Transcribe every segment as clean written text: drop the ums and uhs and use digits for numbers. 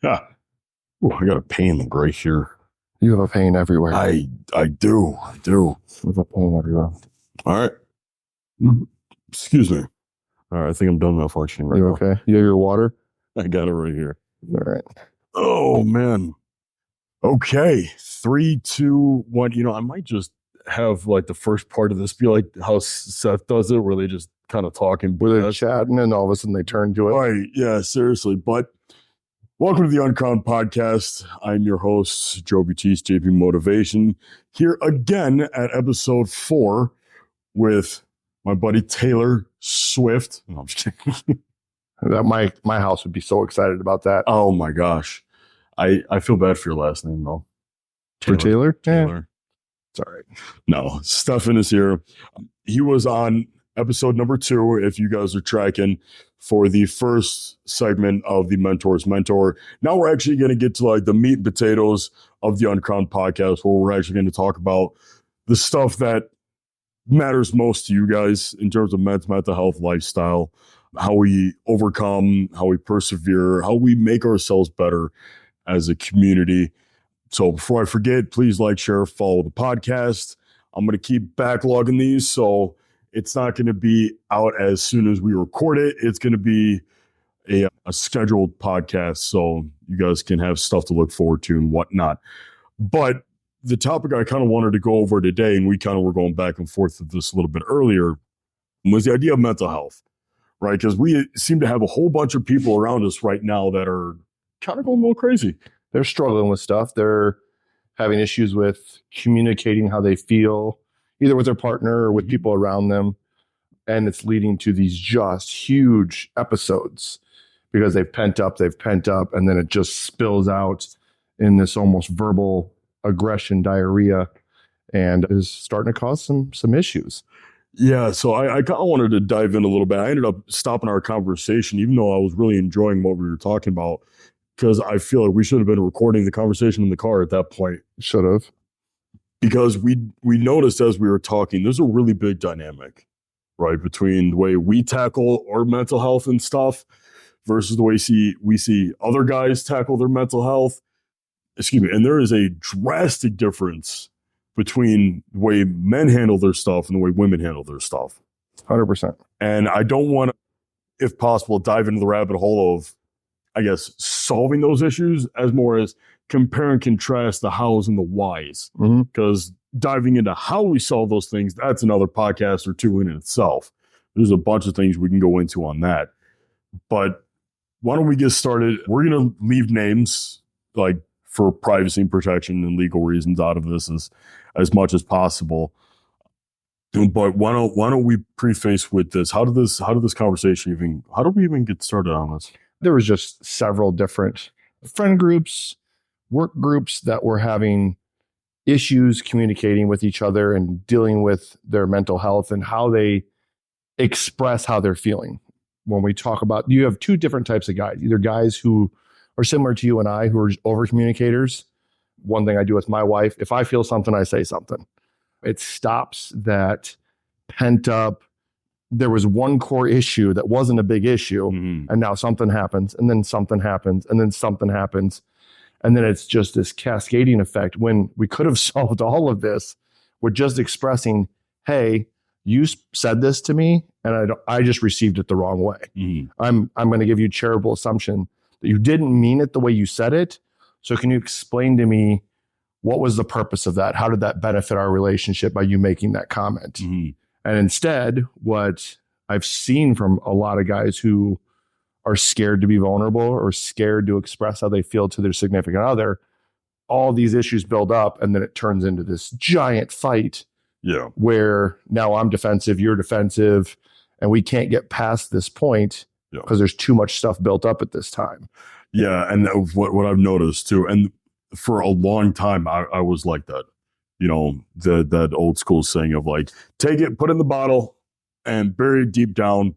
Yeah. Ooh, I got a pain right here. You have a pain everywhere. I do. You have a pain everywhere. All right. Excuse me. All right. I think I'm done malfunctioning right You now. okay? You have your water? I got it right here. All right. Oh, man. Okay. 3, 2, 1. You know, I might just have like the first part of this be like how Seth does it, where they just kind of talking. Where they're chatting and all of a sudden they turn to it. Right. Yeah, seriously. But welcome to the Uncrowned Podcast. I'm your host, Joe Buttice, JP Motivation, here again at episode 4 with my buddy Taylor Swift. No, I'm just kidding. That my house would be so excited about that. Oh my gosh. I feel bad for your last name though. For Taylor? Taylor. It's all right. No, Stefan is here. He was on episode number 2, if you guys are tracking, for the first segment of the Mentor's Mentor. Now we're actually going to get to like the meat and potatoes of the Uncrowned Podcast, where we're actually going to talk about the stuff that matters most to you guys in terms of mental health, lifestyle, how we overcome, how we persevere, how we make ourselves better as a community. So before I forget, please like, share, follow the podcast. I'm going to keep backlogging these, so it's not going to be out as soon as we record it. It's going to be a scheduled podcast, so you guys can have stuff to look forward to and whatnot. But the topic I kind of wanted to go over today, and we kind of were going back and forth with this a little bit earlier, was the idea of mental health, right? Because we seem to have a whole bunch of people around us right now that are kind of going a little crazy. They're struggling with stuff. They're having issues with communicating how they feel, either with their partner or with people around them. And it's leading to these just huge episodes because they've pent up, and then it just spills out in this almost verbal aggression diarrhea and is starting to cause some issues. Yeah, so I kind of wanted to dive in a little bit. I ended up stopping our conversation, even though I was really enjoying what we were talking about, because I feel like we should have been recording the conversation in the car at that point. Should have. Because we noticed as we were talking, there's a really big dynamic, right, between the way we tackle our mental health and stuff versus the way we see other guys tackle their mental health. Excuse me. And there is a drastic difference between the way men handle their stuff and the way women handle their stuff. 100%. And I don't want to, if possible, dive into the rabbit hole of, I guess, solving those issues as more as compare and contrast the hows and the whys. Because diving into how we solve those things, that's another podcast or two in itself. There's a bunch of things we can go into on that. But why don't we get started? We're going to leave names, like, for privacy and protection and legal reasons out of this as much as possible. But why don't we preface with this? How did this conversation how did we even get started on this? There was just several different friend groups, work groups that were having issues communicating with each other and dealing with their mental health and how they express how they're feeling. When we talk about, you have two different types of guys, either guys who are similar to you and I, who are over communicators. One thing I do with my wife, if I feel something, I say something. It stops that pent up. There was one core issue that wasn't a big issue, and now something happens, and then something happens, and then something happens. And then it's just this cascading effect when we could have solved all of this with just expressing, hey, you said this to me, and I just received it the wrong way. I'm going to give you charitable assumption that you didn't mean it the way you said it. So can you explain to me what was the purpose of that? How did that benefit our relationship by you making that comment? And instead, what I've seen from a lot of guys who are scared to be vulnerable or scared to express how they feel to their significant other, all these issues build up, and then it turns into this giant fight where now I'm defensive, you're defensive, and we can't get past this point because there's too much stuff built up at this time. Yeah, and what I've noticed too, and for a long time, I was like that. You know, that old school saying of like, take it, put it in the bottle, and bury it deep down.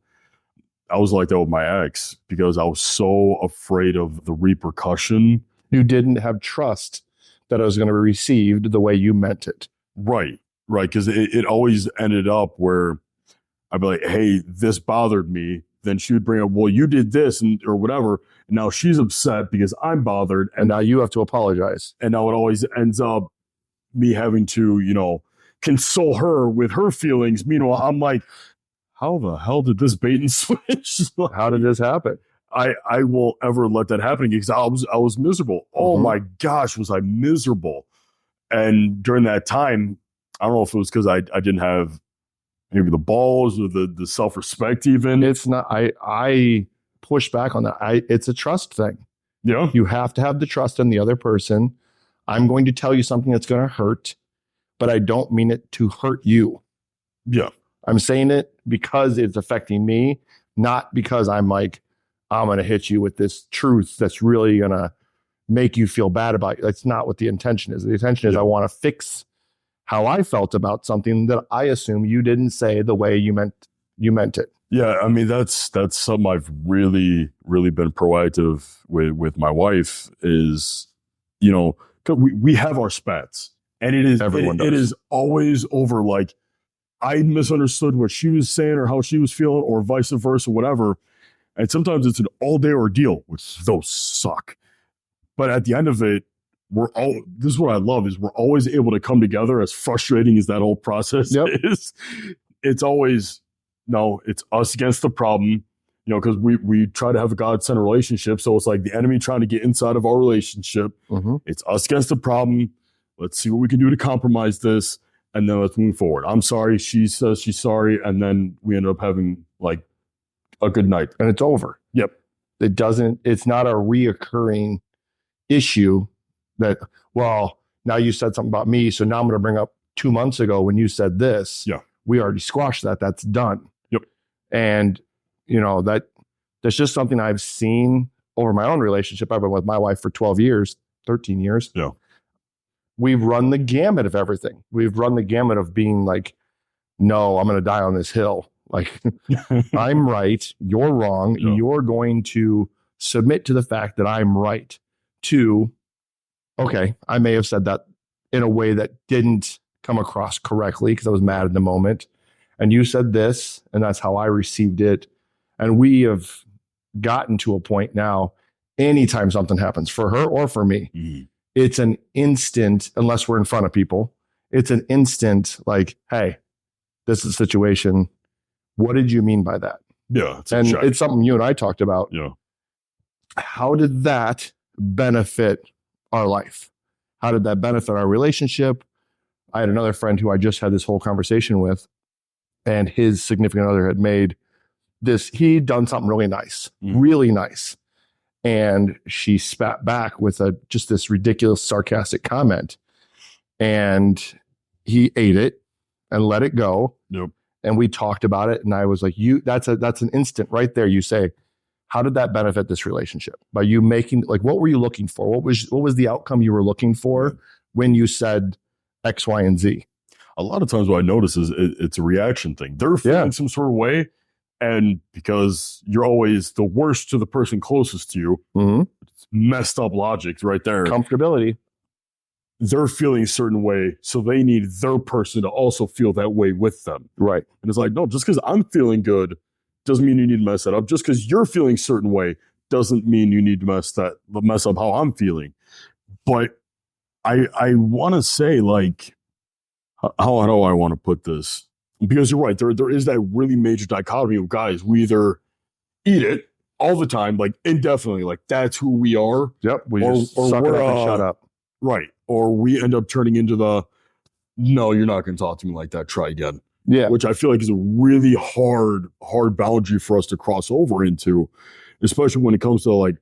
I was like that with my ex because I was so afraid of the repercussion. You didn't have trust that it was going to be received the way you meant it. Right. Because it always ended up where I'd be like, hey, this bothered me. then she would bring up, well, you did this or whatever. And now she's upset because I'm bothered. And now you have to apologize. And now it always ends up me having to, console her with her feelings. Meanwhile, I'm like, how the hell did this bait and switch? How did this happen? I won't ever let that happen because I was miserable. Oh my gosh, was I miserable. And during that time, I don't know if it was because I didn't have maybe the balls or the self-respect even. It's not, I push back on that. It's a trust thing. Yeah. You have to have the trust in the other person. I'm going to tell you something that's going to hurt, but I don't mean it to hurt you. Yeah. I'm saying it because it's affecting me, not because I'm like, I'm going to hit you with this truth that's really going to make you feel bad about it. That's not what the intention is. The intention is I want to fix how I felt about something that I assume you didn't say the way you meant it. Yeah, I mean that's something I've really been proactive with my wife is, 'cause we have our spats, and it is always over like I misunderstood what she was saying or how she was feeling or vice versa, whatever. And sometimes it's an all-day ordeal, which those suck. But at the end of it, this is what I love is we're always able to come together, as frustrating as that whole process is. It's always, no, it's us against the problem, because we try to have a God-centered relationship. So it's like the enemy trying to get inside of our relationship. Mm-hmm. It's us against the problem. Let's see what we can do to compromise this. And then let's move forward. I'm sorry. She says she's sorry. And then we end up having like a good night. And it's over. Yep. It's not a reoccurring issue that, well, now you said something about me. So now I'm going to bring up 2 months ago when you said this. Yeah. We already squashed that. That's done. Yep. And, that's just something I've seen over my own relationship. I've been with my wife for 12 years, 13 years. Yeah. We've run the gamut of everything. We've run the gamut of being like, no, I'm going to die on this hill. Like, I'm right. You're wrong. Yeah. You're going to submit to the fact that I'm right. To, okay, I may have said that in a way that didn't come across correctly because I was mad in the moment. And you said this, and that's how I received it. And we have gotten to a point now, anytime something happens for her or for me, it's an instant, unless we're in front of people, it's an instant like, hey, this is a situation. What did you mean by that? Yeah. It's something you and I talked about. Yeah. How did that benefit our life? How did that benefit our relationship? I had another friend who I just had this whole conversation with, and his significant other had made this, he'd done something really nice, really nice. And she spat back with just this ridiculous, sarcastic comment. And he ate it and let it go. Yep. And we talked about it. And I was like, that's an instant right there. You say, how did that benefit this relationship? By you making, like, what were you looking for? What was the outcome you were looking for when you said X, Y, and Z? A lot of times what I notice is it's a reaction thing. They're feeling some sort of way. And because you're always the worst to the person closest to you, it's messed up logic right there. Comfortability. They're feeling a certain way, so they need their person to also feel that way with them. Right. And it's like, no, just because I'm feeling good doesn't mean you need to mess that up. Just because you're feeling a certain way doesn't mean you need to mess up how I'm feeling. But I want to say, like, how do I want to put this? Because you're right, there is that really major dichotomy of guys. We either eat it all the time, like indefinitely, like that's who we are. Yep. We just suck it up and shut up. Right. Or we end up turning into no, you're not going to talk to me like that. Try again. Yeah. Which I feel like is a really hard boundary for us to cross over into, especially when it comes to like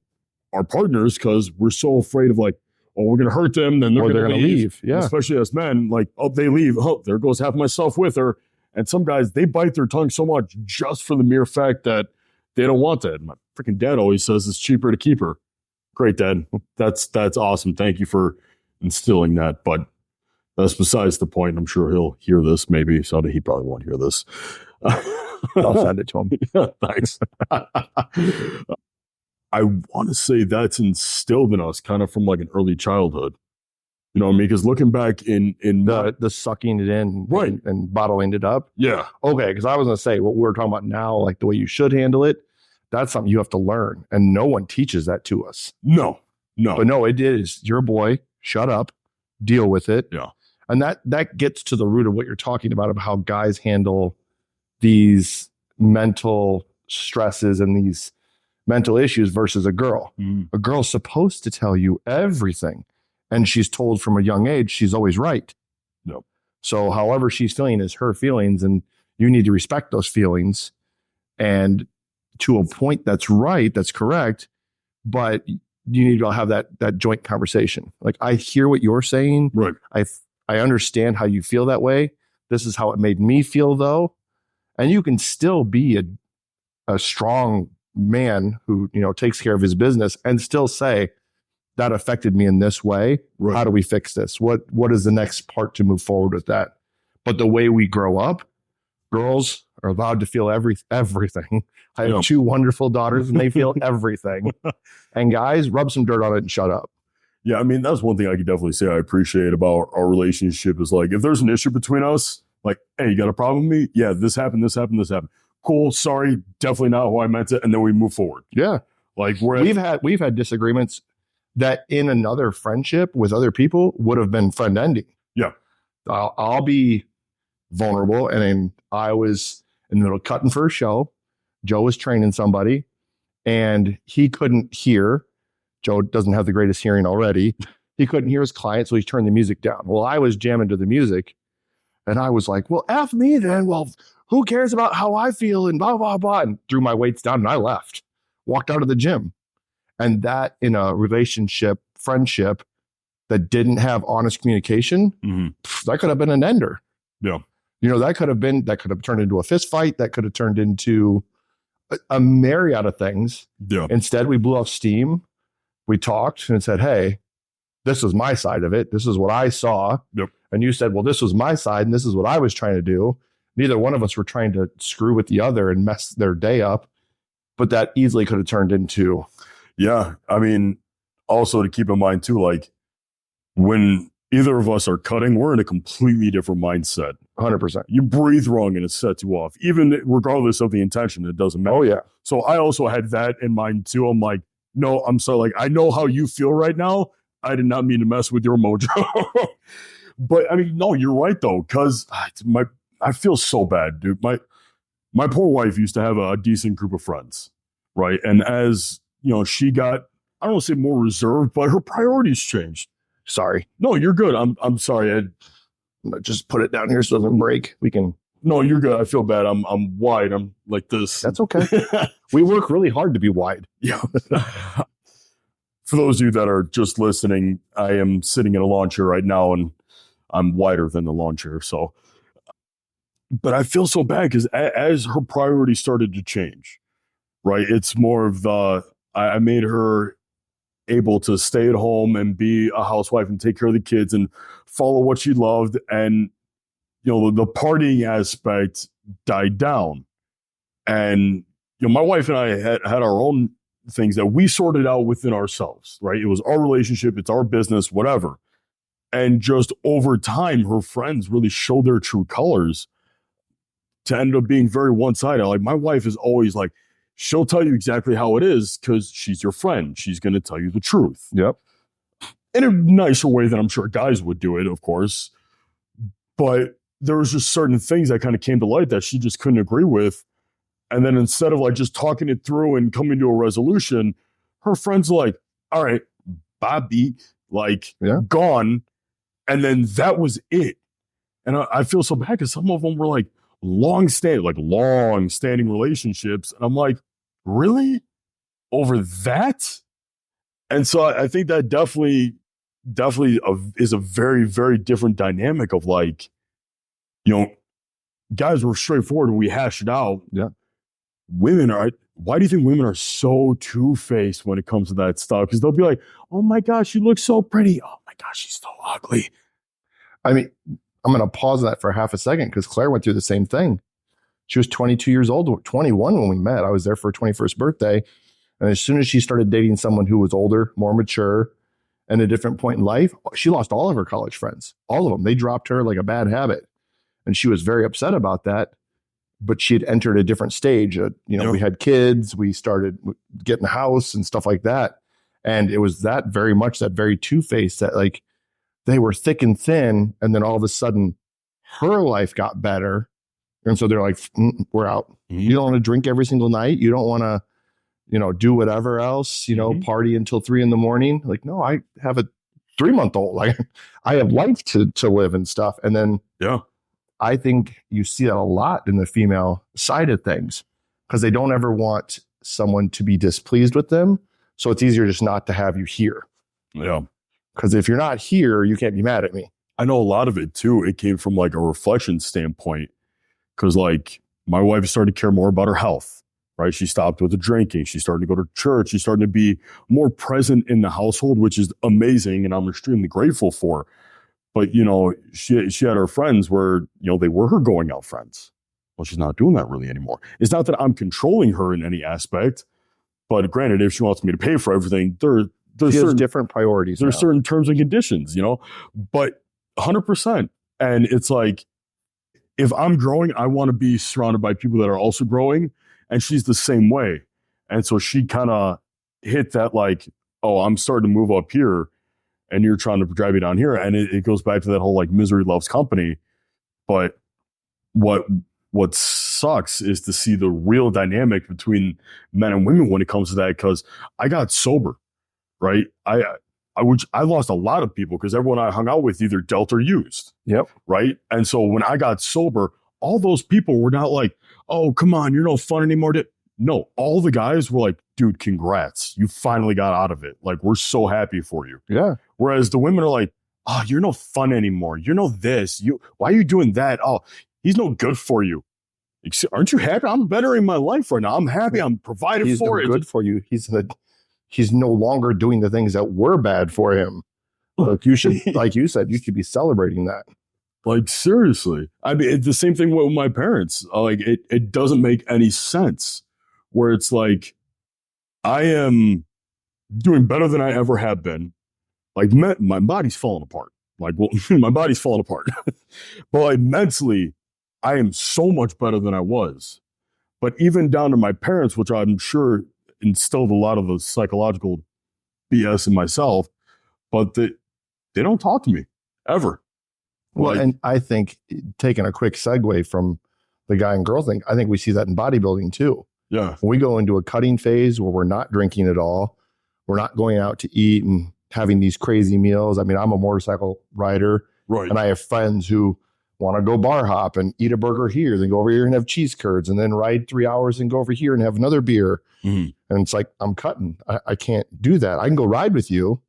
our partners, because we're so afraid of like, oh, we're going to hurt them, then they're going to leave. Yeah. Especially as men, like, oh, they leave. Oh, there goes half myself with her. And some guys, they bite their tongue so much just for the mere fact that they don't want that. My freaking dad always says it's cheaper to keep her. Great, Dad. That's awesome. Thank you for instilling that. But that's besides the point. I'm sure he'll hear this maybe. So he probably won't hear this. I'll send it to him. Yeah, thanks. I want to say that's instilled in us kind of from like an early childhood. You know what I mean? Because looking back in the sucking it in, right, and bottling it up. Yeah. Okay, because I was going to say what we're talking about now, like the way you should handle it. That's something you have to learn. And no one teaches that to us. No. But no, it is. You're a boy. Shut up. Deal with it. Yeah. And that gets to the root of what you're talking about how guys handle these mental stresses and these mental issues versus a girl. A girl's supposed to tell you everything. And she's told from a young age, she's always right. Yep. So however she's feeling is her feelings, and you need to respect those feelings. And to a point, that's right, that's correct. But you need to have that joint conversation. Like, I hear what you're saying. Right. I understand how you feel that way. This is how it made me feel, though. And you can still be a strong man who, takes care of his business and still say, that affected me in this way. Right. How do we fix this? What is the next part to move forward with that? But the way we grow up, girls are allowed to feel everything. I have 2 wonderful daughters and they feel everything. And guys, rub some dirt on it and shut up. Yeah, I mean, that's one thing I could definitely say I appreciate about our relationship is like, if there's an issue between us, like, hey, you got a problem with me? Yeah, this happened. Cool, sorry, definitely not how I meant it. And then we move forward. Yeah. Like we've had disagreements that in another friendship with other people would have been friend ending. Yeah. I'll be vulnerable. And then I was in the middle of cutting for a show. Joe was training somebody and he couldn't hear. Joe doesn't have the greatest hearing already. He couldn't hear his client, so he turned the music down. Well, I was jamming to the music and I was like, well, F me then. Well, who cares about how I feel and blah, blah, blah. And threw my weights down and I left, walked out of the gym. And that in a relationship, friendship that didn't have honest communication, that could have been an ender. Yeah. That could have turned into a fist fight. That could have turned into a myriad of things. Yeah. Instead, we blew off steam. We talked and said, hey, this is my side of it. This is what I saw. Yep. And you said, well, this was my side and this is what I was trying to do. Neither one of us were trying to screw with the other and mess their day up. But that easily could have turned into. Yeah. I mean, also to keep in mind too, like when either of us are cutting, we're in a completely different mindset. 100%. You breathe wrong and it sets you off. Even regardless of the intention, it doesn't matter. Oh, yeah. So I also had that in mind too. I'm like, no, I'm sorry. Like, I know how you feel right now. I did not mean to mess with your mojo. But I mean, no, you're right though. Cause I feel so bad, dude. My poor wife used to have a decent group of friends. Right. And as she got, I don't want to say more reserved, but her priorities changed. Sorry. No, you're good. I'm sorry. Just put it down here so it doesn't break. We can. No, you're good. I feel bad. I'm wide. I'm like this. That's okay. We work really hard to be wide. Yeah. For those of you that are just listening, I am sitting in a lawn chair right now and I'm wider than the lawn chair. So, but I feel so bad because as her priorities started to change, right? It's more of I made her able to stay at home and be a housewife and take care of the kids and follow what she loved. And, the partying aspect died down. And, my wife and I had our own things that we sorted out within ourselves, right? It was our relationship. It's our business, whatever. And just over time, her friends really showed their true colors to end up being very one-sided. Like my wife is always like, she'll tell you exactly how it is because she's your friend. She's going to tell you the truth. Yep. In a nicer way than I'm sure guys would do it, of course. But there was just certain things that kind of came to light that she just couldn't agree with. And then instead of like just talking it through and coming to a resolution, her friends are like, all right, Bobby, like gone. And then that was it. And I feel so bad because some of them were like long-standing relationships. And I'm like, really? Over that? And so I think that definitely is a very, very different dynamic of like, guys were straightforward and we hashed it out. Yeah. Why do you think women are so two-faced when it comes to that stuff? Because they'll be like, oh my gosh, you look so pretty. Oh my gosh, she's so ugly. I mean, I'm going to pause that for half a second because Claire went through the same thing. She was 22 years old, 21 when we met. I was there for her 21st birthday. And as soon as she started dating someone who was older, more mature, and a different point in life, she lost all of her college friends. All of them. They dropped her like a bad habit. And she was very upset about that. but she had entered a different stage. We had kids, we started getting a house and stuff like that. And it was that very two-faced that like they were thick and thin. And then all of a sudden her life got better. And so they're like, we're out. Mm-hmm. You don't want to drink every single night. You don't want to, do whatever else, party until 3 a.m. Like, no, I have a 3-month-old. Like I have life to live and stuff. And then, I think you see that a lot in the female side of things because they don't ever want someone to be displeased with them. So it's easier just not to have you here. Yeah. Because if you're not here, you can't be mad at me. I know a lot of it too. It came from like a reflection standpoint because like my wife started to care more about her health, right? She stopped with the drinking. She started to go to church. She started to be more present in the household, which is amazing. And I'm extremely grateful for. But, she had her friends where, they were her going out friends. Well, she's not doing that really anymore. It's not that I'm controlling her in any aspect, but granted, if she wants me to pay for everything, there's certain different priorities. There's certain terms and conditions, but 100%. And it's like, if I'm growing, I want to be surrounded by people that are also growing. And she's the same way. And so she kind of hit that like, oh, I'm starting to move up here. And you're trying to drive me down here. And it goes back to that whole like misery loves company. But what sucks is to see the real dynamic between men and women when it comes to that. Because I got sober, right? I lost a lot of people because everyone I hung out with either dealt or used. Yep. Right. And so when I got sober, all those people were not like, oh, come on, you're no fun anymore. No, all the guys were like, dude, congrats. You finally got out of it. Like, we're so happy for you. Yeah. Whereas the women are like, oh, you're no fun anymore. You're no this. Why are you doing that? Oh, he's no good for you. Aren't you happy? I'm better in my life right now. I'm happy. I'm providing for it. He's no good for you. He's no longer doing the things that were bad for him. Like you should, like you said, you should be celebrating that. Like, seriously. I mean, it's the same thing with my parents. Like, it doesn't make any sense. Where it's like, I am doing better than I ever have been. Like, my body's falling apart. Like, well, my body's falling apart. But like, mentally, I am so much better than I was. But even down to my parents, which I'm sure instilled a lot of the psychological BS in myself, but they don't talk to me ever. Well, and I think taking a quick segue from the guy and girl thing, I think we see that in bodybuilding too. Yeah. When we go into a cutting phase where we're not drinking at all, we're not going out to eat and having these crazy meals. I mean, I'm a motorcycle rider, right? And I have friends who want to go bar hop and eat a burger here, then go over here and have cheese curds, and then ride 3 hours and go over here and have another beer. Mm-hmm. And it's like, I'm cutting. I can't do that. I can go ride with you,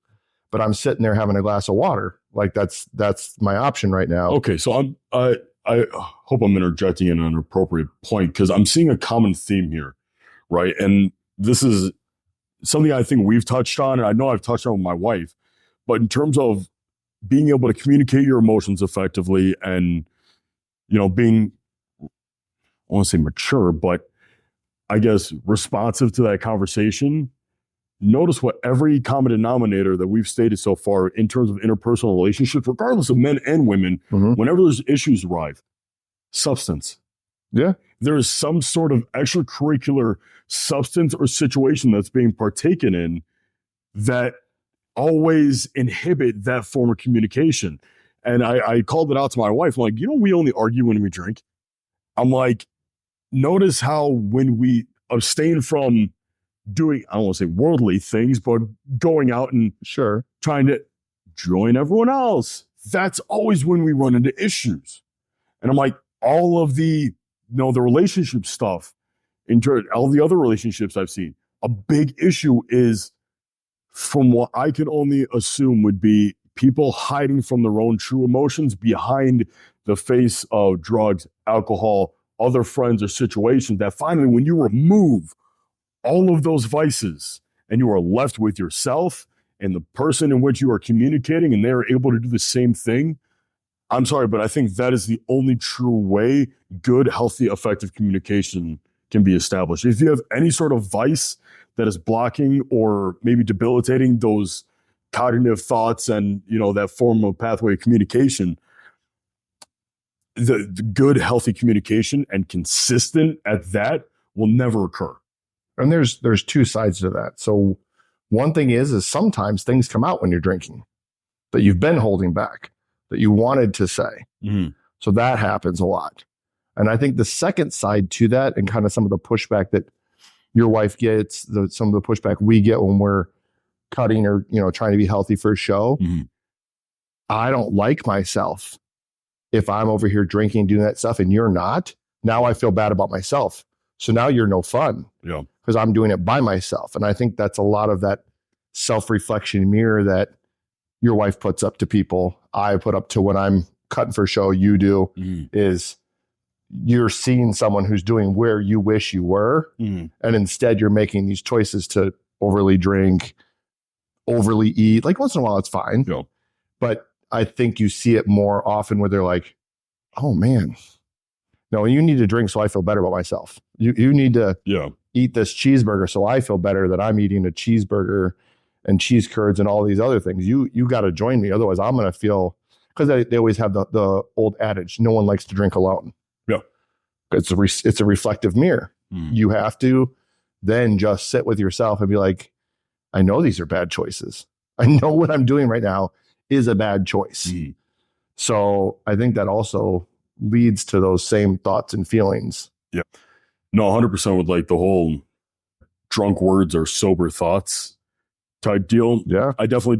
but I'm sitting there having a glass of water. Like that's my option right now. Okay, so I hope I'm interjecting in an appropriate point because I'm seeing a common theme here, right? And this is something I think we've touched on, and I know I've touched on with my wife, but in terms of being able to communicate your emotions effectively and, being, I want to say mature, but I guess responsive to that conversation, notice what every common denominator that we've stated so far in terms of interpersonal relationships, regardless of men and women, whenever there's issues arrive, substance. Yeah. There is some sort of extracurricular substance or situation that's being partaken in that always inhibit that form of communication. And I called it out to my wife. I'm like, we only argue when we drink. I'm like, notice how when we abstain from doing, I don't want to say worldly things, but going out and trying to join everyone else, that's always when we run into issues. And I'm like, all of the, the relationship stuff, all the other relationships I've seen, a big issue is, from what I can only assume, would be people hiding from their own true emotions behind the face of drugs, alcohol, other friends or situations, that finally, when you remove all of those vices and you are left with yourself and the person in which you are communicating and they're able to do the same thing, I'm sorry, but I think that is the only true way good, healthy, effective communication can be established. If you have any sort of vice that is blocking or maybe debilitating those cognitive thoughts and, that form of pathway of communication, the good, healthy communication and consistent at that will never occur. And there's two sides to that. So one thing is sometimes things come out when you're drinking that you've been holding back, that you wanted to say. So that happens a lot. And I think the second side to that, and kind of some of the pushback that your wife gets, some of the pushback we get when we're cutting or, trying to be healthy for a show. I don't like myself if I'm over here drinking, doing that stuff, and you're not. Now I feel bad about myself. So now you're no fun. Yeah. Because I'm doing it by myself. And I think that's a lot of that self-reflection mirror that your wife puts up to people. I put up to when I'm cutting for a show, you do, is you're seeing someone who's doing where you wish you were. And instead you're making these choices to overly drink, overly eat. Like once in a while, it's fine. Yeah. But I think you see it more often where they're like, oh man, no, you need to drink so I feel better about myself. You need to eat this cheeseburger so I feel better that I'm eating a cheeseburger and cheese curds and all these other things. You got to join me. Otherwise, I'm going to feel, because they always have the old adage, no one likes to drink alone. Yeah. It's a reflective mirror. You have to then just sit with yourself and be like, I know these are bad choices. I know what I'm doing right now is a bad choice. So I think that also leads to those same thoughts and feelings. Yeah. No, 100% with like the whole drunk words or sober thoughts type deal. Yeah. I definitely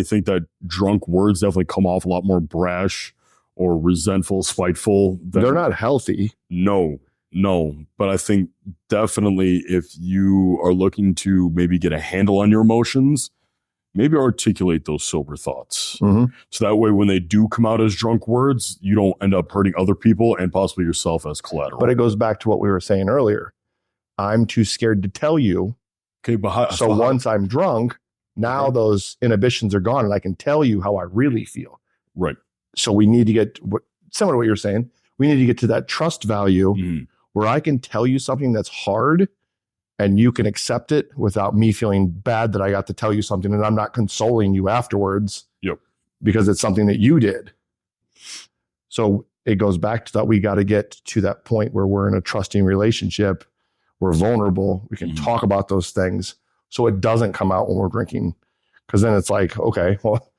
think that drunk words definitely come off a lot more brash or resentful, spiteful. They're not healthy. No. But I think definitely if you are looking to maybe get a handle on your emotions, maybe articulate those sober thoughts. So that way, when they do come out as drunk words, you don't end up hurting other people and possibly yourself as collateral. But it goes back to what we were saying earlier. I'm too scared to tell you. Okay, but once I'm drunk, now those inhibitions are gone and I can tell you how I really feel. Right. So we need to get, similar to what you're saying, we need to get to that trust value where I can tell you something that's hard and you can accept it without me feeling bad that I got to tell you something and I'm not consoling you afterwards. Because it's something that you did. So it goes back to that. We got to get to that point where we're in a trusting relationship. We're vulnerable. We can talk about those things so it doesn't come out when we're drinking. Because then it's like, okay, well,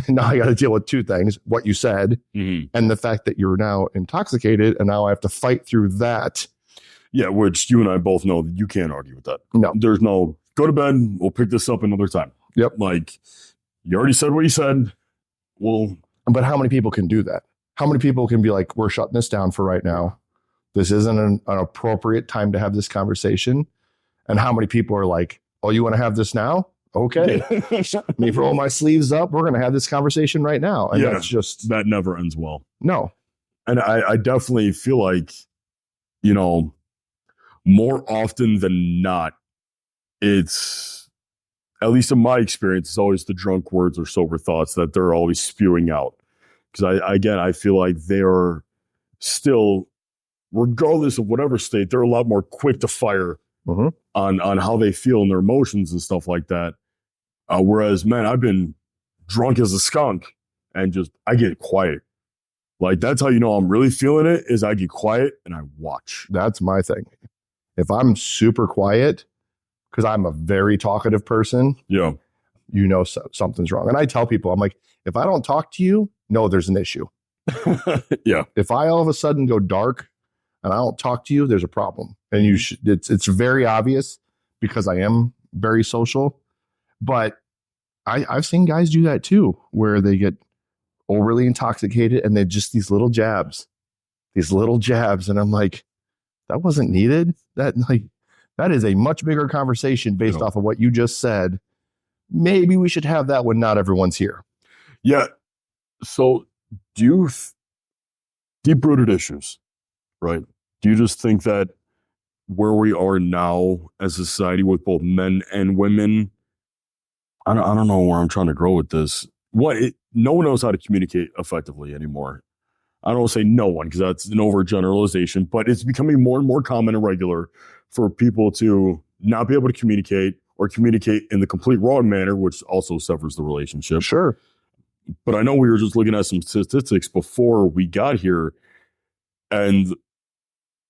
now I got to deal with two things, what you said and the fact that you're now intoxicated. And now I have to fight through that. Yeah, which you and I both know that you can't argue with that. No. There's no, go to bed, we'll pick this up another time. Yep. Like, you already said what you said. Well, but how many people can do that? How many people can be like, we're shutting this down for right now. This isn't an appropriate time to have this conversation. And how many people are like, oh, you want to have this now? Okay. Me roll my sleeves up. We're going to have this conversation right now. And that's just, that never ends well. No. And I definitely feel like, more often than not, it's, at least in my experience, it's always the drunk words or sober thoughts that they're always spewing out. Because I feel like they're still, regardless of whatever state, they're a lot more quick to fire on how they feel and their emotions and stuff like that. Whereas, man, I've been drunk as a skunk and I get quiet. Like, that's how you know I'm really feeling it, is I get quiet and I watch. That's my thing. If I'm super quiet, because I'm a very talkative person, something's wrong. And I tell people, I'm like, if I don't talk to you, no, there's an issue. If I all of a sudden go dark and I don't talk to you, there's a problem. And you should, it's very obvious because I am very social. But I've seen guys do that too, where they get overly intoxicated and they just these little jabs. And I'm like, that wasn't needed. That is a much bigger conversation based off of what you just said. Maybe we should have that when not everyone's here. Yeah. So do you deep-rooted issues, right? Do you just think that where we are now as a society with both men and women, I don't know where I'm trying to grow with this. No one knows how to communicate effectively anymore. I don't want to say no one because that's an overgeneralization, but it's becoming more and more common and regular for people to not be able to communicate or communicate in the complete wrong manner, which also severs the relationship. Sure. But I know we were just looking at some statistics before we got here, and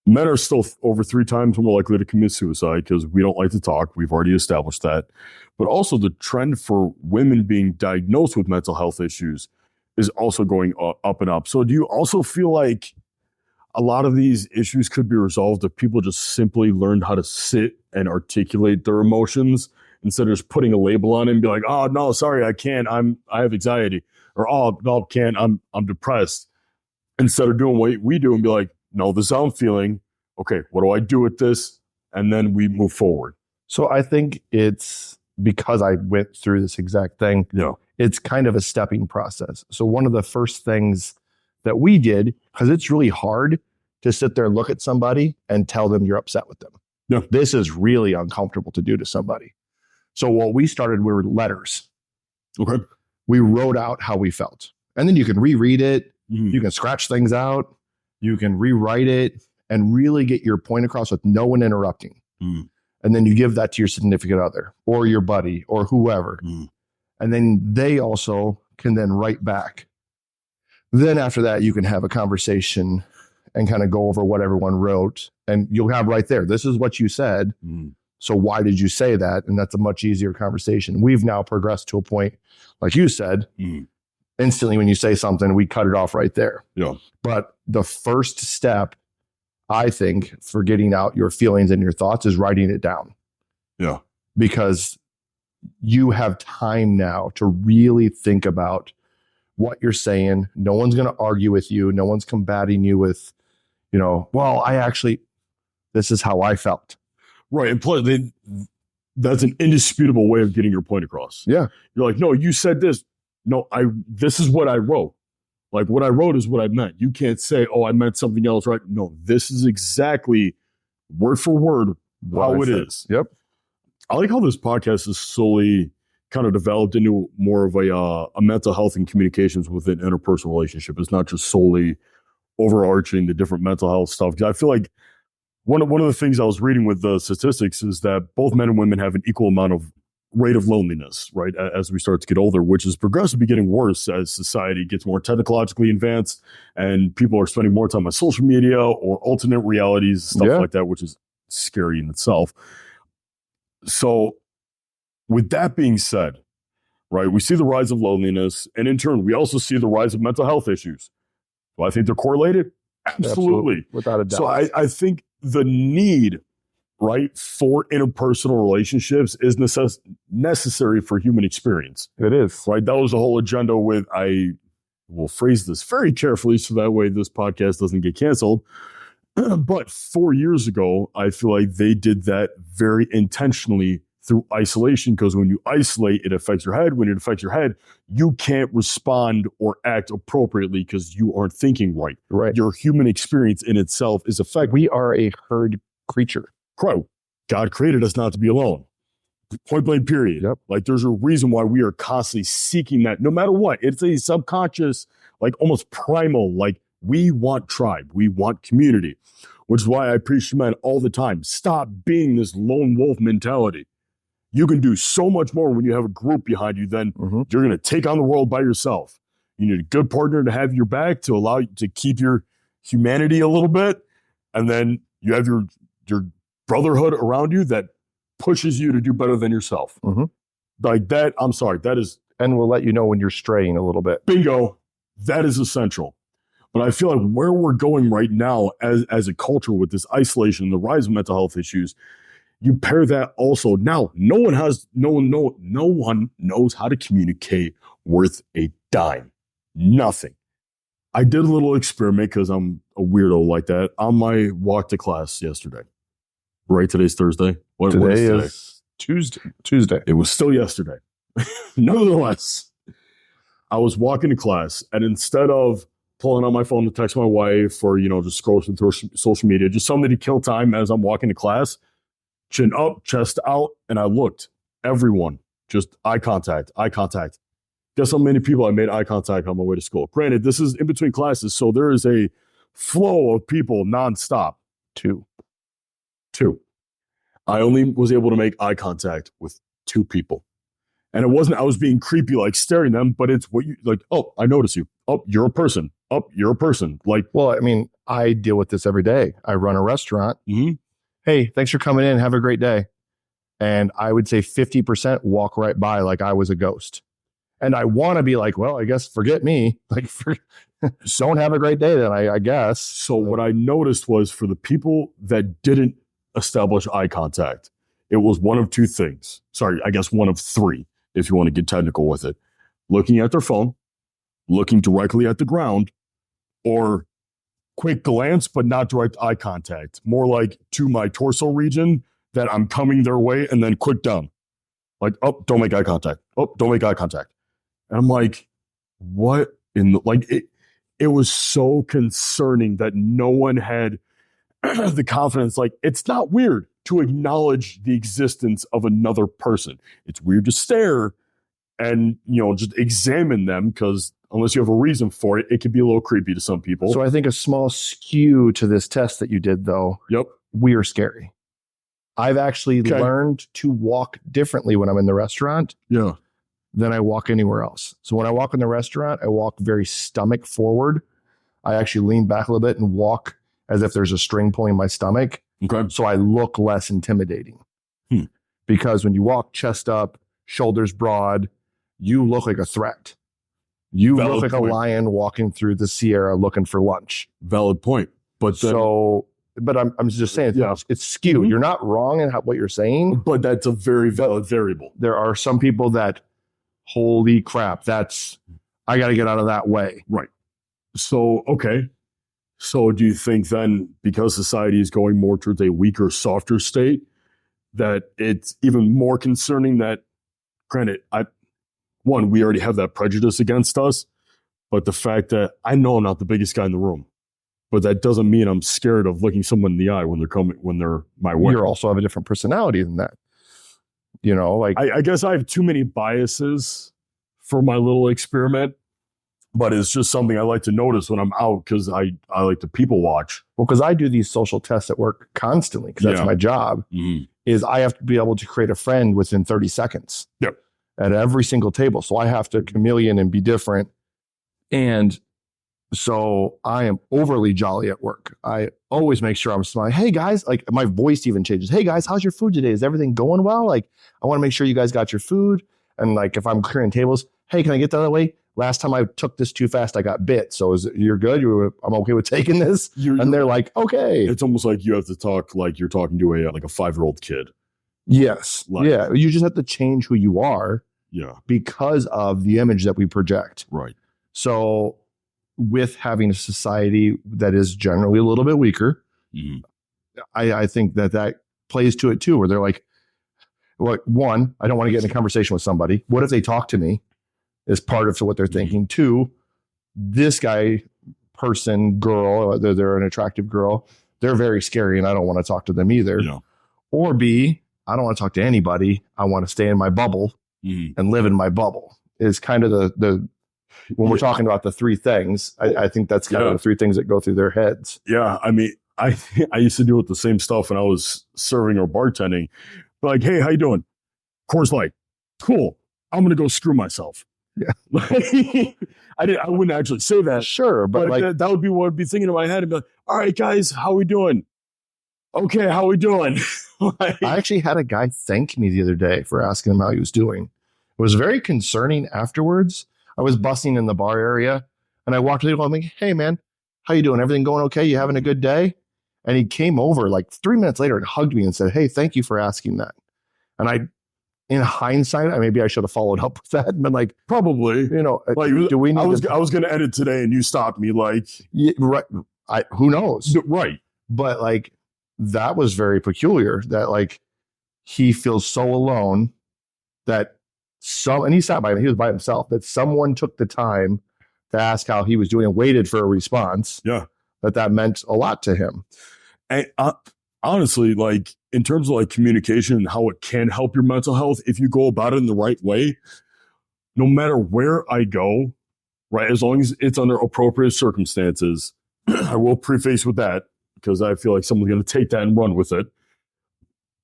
men are still over 3 times more likely to commit suicide because we don't like to talk. We've already established that. But also the trend for women being diagnosed with mental health issues is also going up and up. So do you also feel like a lot of these issues could be resolved if people just simply learned how to sit and articulate their emotions instead of just putting a label on it and be like, oh, no, sorry, I can't. I have anxiety. Or, oh, no, can't. I'm depressed. Instead of doing what we do and be like, no, this is how I'm feeling. Okay, what do I do with this? And then we move forward. So I think it's because I went through this exact thing. Yeah. It's kind of a stepping process. So one of the first things that we did, because it's really hard to sit there and look at somebody and tell them you're upset with them. Yeah. This is really uncomfortable to do to somebody. So what we started were letters. Okay. We wrote out how we felt. And then you can reread it. Mm. You can scratch things out. You can rewrite it and really get your point across with no one interrupting. Mm. And then you give that to your significant other or your buddy or whoever. Mm. And then they also can then write back. Then after that, you can have a conversation and kind of go over what everyone wrote. And you'll have right there, this is what you said. Mm. So why did you say that? And that's a much easier conversation. We've now progressed to a point, like you said, instantly when you say something, we cut it off right there. Yeah. But the first step, I think, for getting out your feelings and your thoughts is writing it down. Yeah. Because you have time now to really think about what you're saying. No one's going to argue with you. No one's combating you with, well, this is how I felt. Right. And plus, that's an indisputable way of getting your point across. Yeah. You're like, no, you said this. No, this is what I wrote. Like what I wrote is what I meant. You can't say, oh, I meant something else, right? No, this is exactly word for word how it is. Yep. I like how this podcast is slowly kind of developed into more of a mental health and communications within interpersonal relationship. It's not just solely overarching the different mental health stuff. Because I feel like one of the things I was reading with the statistics is that both men and women have an equal amount of rate of loneliness, right? As we start to get older, which is progressively getting worse as society gets more technologically advanced and people are spending more time on social media or alternate realities, stuff like that, which is scary in itself. So with that being said, right, we see the rise of loneliness, and in turn, we also see the rise of mental health issues. Do I think they're correlated? Absolutely. Without a doubt. So I think the need, right, for interpersonal relationships is necessary for human experience. It is. Right? That was the whole agenda with, I will phrase this very carefully so that way this podcast doesn't get canceled. But 4 years ago, I feel like they did that very intentionally through isolation, because when you isolate, it affects your head. When it affects your head, you can't respond or act appropriately because you aren't thinking right. Right. Your human experience in itself is affected. We are a herd creature. Crow. God created us not to be alone. Point blank, period. Yep. Like there's a reason why we are constantly seeking that, no matter what. It's a subconscious, like almost primal, like we want tribe, we want community, which is why I preach to men all the time. Stop being this lone wolf mentality. You can do so much more when you have a group behind you than you're going to take on the world by yourself. You need a good partner to have your back to allow you to keep your humanity a little bit. And then you have your brotherhood around you that pushes you to do better than yourself. Like that, I'm sorry, that is... And we'll let you know when you're straying a little bit. Bingo. That is essential. But I feel like where we're going right now as a culture with this isolation and the rise of mental health issues, you pair that also. Now, no one knows how to communicate worth a dime. Nothing. I did a little experiment because I'm a weirdo like that on my walk to class yesterday. Right? Today's Thursday. What is today? Tuesday. It was still yesterday. Nevertheless, I was walking to class, and instead of pulling out my phone to text my wife or, just scrolling through social media, just something to kill time as I'm walking to class, chin up, chest out, and I looked. Everyone, just eye contact. Guess how many people I made eye contact on my way to school? Granted, this is in between classes, so there is a flow of people nonstop. Two. I only was able to make eye contact with 2 people. And it wasn't, I was being creepy, like staring at them, but it's what you like, oh, I notice you. Oh, you're a person. Oh, you're a person. Like, well, I mean, I deal with this every day. I run a restaurant. mm-hmm. Hey, thanks for coming in. Have a great day. And I would say 50% walk right by like I was a ghost. And I want to be like, well, I guess forget me. Like, don't have a great day then, I guess. So what I noticed was for the people that didn't establish eye contact, it was one of two things. Sorry, I guess one of three, if you want to get technical with it. Looking at their phone, looking directly at the ground, or quick glance, but not direct eye contact. More like to my torso region that I'm coming their way and then quick down. Like, oh, don't make eye contact. Oh, don't make eye contact. And I'm like, what in the, like, it was so concerning that no one had the confidence. Like, it's not weird to acknowledge the existence of another person. It's weird to stare and, just examine them because unless you have a reason for it, it can be a little creepy to some people. So I think a small skew to this test that you did, though, yep, we are scary. I've actually learned to walk differently when I'm in the restaurant than I walk anywhere else. So when I walk in the restaurant, I walk very stomach forward. I actually lean back a little bit and walk as if there's a string pulling my stomach. Okay. So I look less intimidating. Because when you walk chest up, shoulders broad, you look like a threat. You look like a lion walking through the Sierra looking for lunch. Valid point. But then, but I'm just saying, it's skewed. Mm-hmm. You're not wrong in what you're saying. But that's a very valid variable. There are some people that, holy crap, I got to get out of that way. Right. So, okay. So do you think then, because society is going more towards a weaker, softer state, that it's even more concerning that, granted, we already have that prejudice against us, but the fact that I know I'm not the biggest guy in the room, but that doesn't mean I'm scared of looking someone in the eye when they're my way. You also have a different personality than that. Like I guess I have too many biases for my little experiment, but it's just something I like to notice when I'm out because I like to people watch. Well, because I do these social tests at work constantly because that's my job, is I have to be able to create a friend within 30 seconds. Yep. At every single table. So I have to chameleon and be different. And so I am overly jolly at work. I always make sure I'm smiling. Hey guys, like my voice even changes. Hey guys, how's your food today? Is everything going well? Like, I want to make sure you guys got your food. And like, if I'm clearing tables, hey, can I get that out of the way? Last time I took this too fast, I got bit. So you're good? I'm okay with taking this? And they're like, okay. It's almost like you have to talk like you're talking to a 5-year-old kid. Yes. Yeah. You just have to change who you are. Yeah. Because of the image that we project. Right. So with having a society that is generally a little bit weaker, I think that plays to it too, where they're like, well, one, I don't want to get in a conversation with somebody. What if they talk to me? Is part of what they're thinking. Two, this guy, person, girl, they're an attractive girl. They're very scary and I don't want to talk to them either. Yeah. Or B, I don't want to talk to anybody. I want to stay in my bubble and live in my bubble is kind of the when we're talking about the three things, I think that's kind of the three things that go through their heads. Yeah. I mean, I used to deal with the same stuff when I was serving or bartending. Like, hey, how you doing? Coors Light. Cool. I'm going to go screw myself. Yeah. I wouldn't actually say that. Sure. But like that would be what I'd be thinking in my head and be like, all right, guys, how we doing? Okay, how we doing? I actually had a guy thank me the other day for asking him how he was doing. It was very concerning afterwards. I was bussing in the bar area and I walked to him. I'm like, hey man, how you doing? Everything going okay? You having a good day? And he came over like 3 minutes later and hugged me and said, hey, thank you for asking that. And in hindsight, maybe I should have followed up with that and been like, probably, like, do we need I was going to end it today and you stopped me like, yeah, right. Who knows? Right. But like, that was very peculiar that like, he feels so alone that and he sat by him, he was by himself, that someone took the time to ask how he was doing and waited for a response. Yeah. That meant a lot to him. And honestly, like in terms of like communication and how it can help your mental health, if you go about it in the right way, no matter where I go, right, as long as it's under appropriate circumstances, I will preface with that because I feel like someone's going to take that and run with it.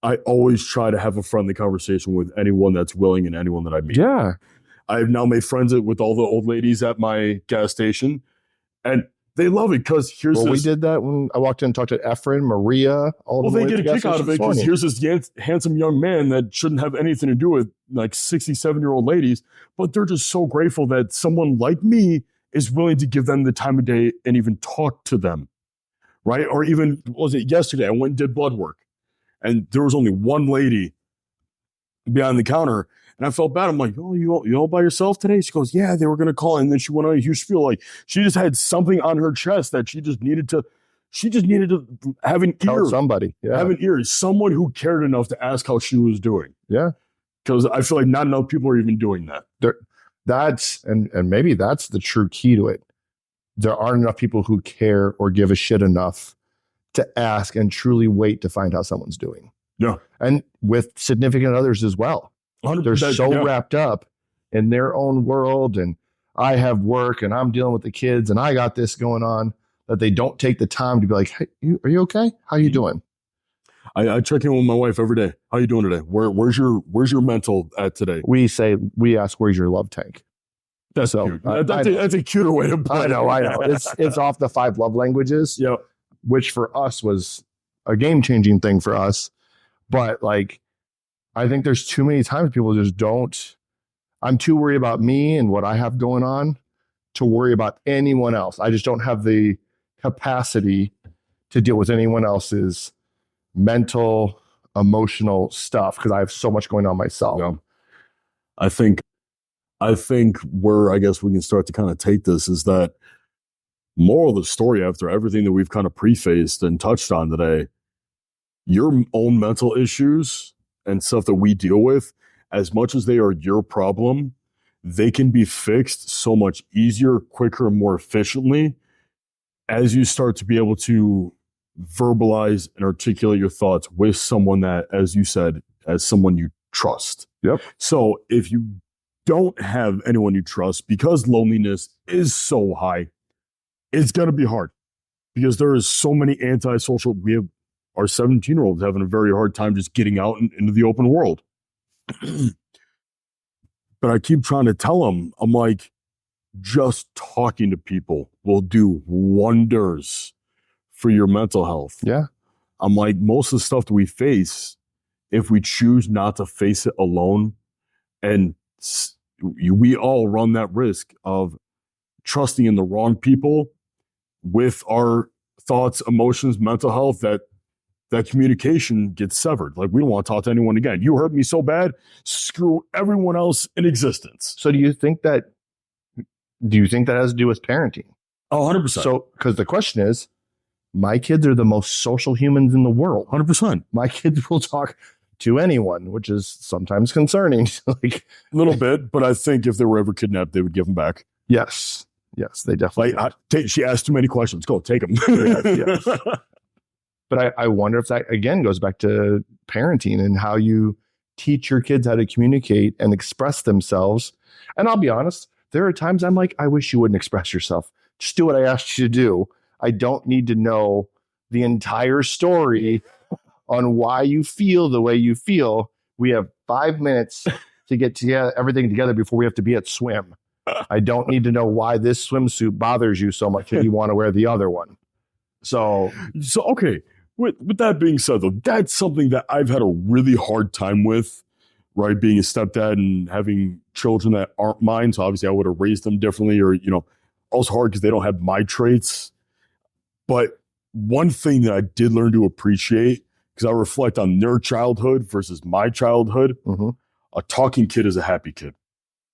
I always try to have a friendly conversation with anyone that's willing and anyone that I meet. Yeah. I've now made friends with all the old ladies at my gas station, and they love it because we did that when I walked in and talked to Efren, Maria, all well, the they get a kick out of it because here's this handsome young man that shouldn't have anything to do with like 67-year-old ladies, but they're just so grateful that someone like me is willing to give them the time of day and even talk to them, right? Or even, was it yesterday? I went and did blood work, and there was only one lady behind the counter, and I felt bad. I'm like, oh, you all by yourself today? She goes, yeah, they were going to call. And then she went on a huge spiel. Like she just had something on her chest that she just needed to have an tell ear. Somebody. Yeah. Have an ear. Someone who cared enough to ask how she was doing. Yeah. Because I feel like not enough people are even doing that. That's and maybe that's the true key to it. There aren't enough people who care or give a shit enough to ask and truly wait to find how someone's doing. Yeah. And with significant others as well. They're so wrapped up in their own world, and I have work and I'm dealing with the kids and I got this going on, that they don't take the time to be like, hey, are you okay? How you doing? I check in with my wife every day. How you doing today? Where's your mental at today? We ask, where's your love tank? That's so cute. That's a cuter way to put it. I know. It's off the 5 love languages, which for us was a game-changing thing for us. But like, I think there's too many times people just don't. I'm too worried about me and what I have going on to worry about anyone else. I just don't have the capacity to deal with anyone else's mental, emotional stuff because I have so much going on myself. Yeah. I think where I guess we can start to kind of take this is that moral of the story, after everything that we've kind of prefaced and touched on today, your own mental issues and stuff that we deal with, as much as they are your problem, they can be fixed so much easier, quicker, and more efficiently as you start to be able to verbalize and articulate your thoughts with someone that, as you said, as someone you trust. Yep. So if you don't have anyone you trust, because loneliness is so high, it's going to be hard because there is so many antisocial. We have our 17-year-olds having a very hard time just getting out into the open world. But I keep trying to tell them, I'm like, just talking to people will do wonders for your mental health. Yeah. I'm like, most of the stuff that we face, if we choose not to face it alone, and we all run that risk of trusting in the wrong people with our thoughts, emotions, mental health, that communication gets severed. Like, we don't want to talk to anyone again. You hurt me so bad, screw everyone else in existence. So do you think that has to do with parenting? Oh, 100%. So, because the question is, my kids are the most social humans in the world. 100%. My kids will talk to anyone, which is sometimes concerning. Like a little bit, but I think if they were ever kidnapped, they would give them back. Yes, they definitely. She asked too many questions. Go take them. Yes. But I wonder if that again goes back to parenting and how you teach your kids how to communicate and express themselves. And I'll be honest, there are times I'm like, I wish you wouldn't express yourself. Just do what I asked you to do. I don't need to know the entire story on why you feel the way you feel. We have 5 minutes to get everything together before we have to be at swim. I don't need to know why this swimsuit bothers you so much that you want to wear the other one. So okay. With that being said, though, that's something that I've had a really hard time with, right? Being a stepdad and having children that aren't mine. So obviously I would have raised them differently, or, also hard because they don't have my traits. But one thing that I did learn to appreciate, because I reflect on their childhood versus my childhood, a talking kid is a happy kid.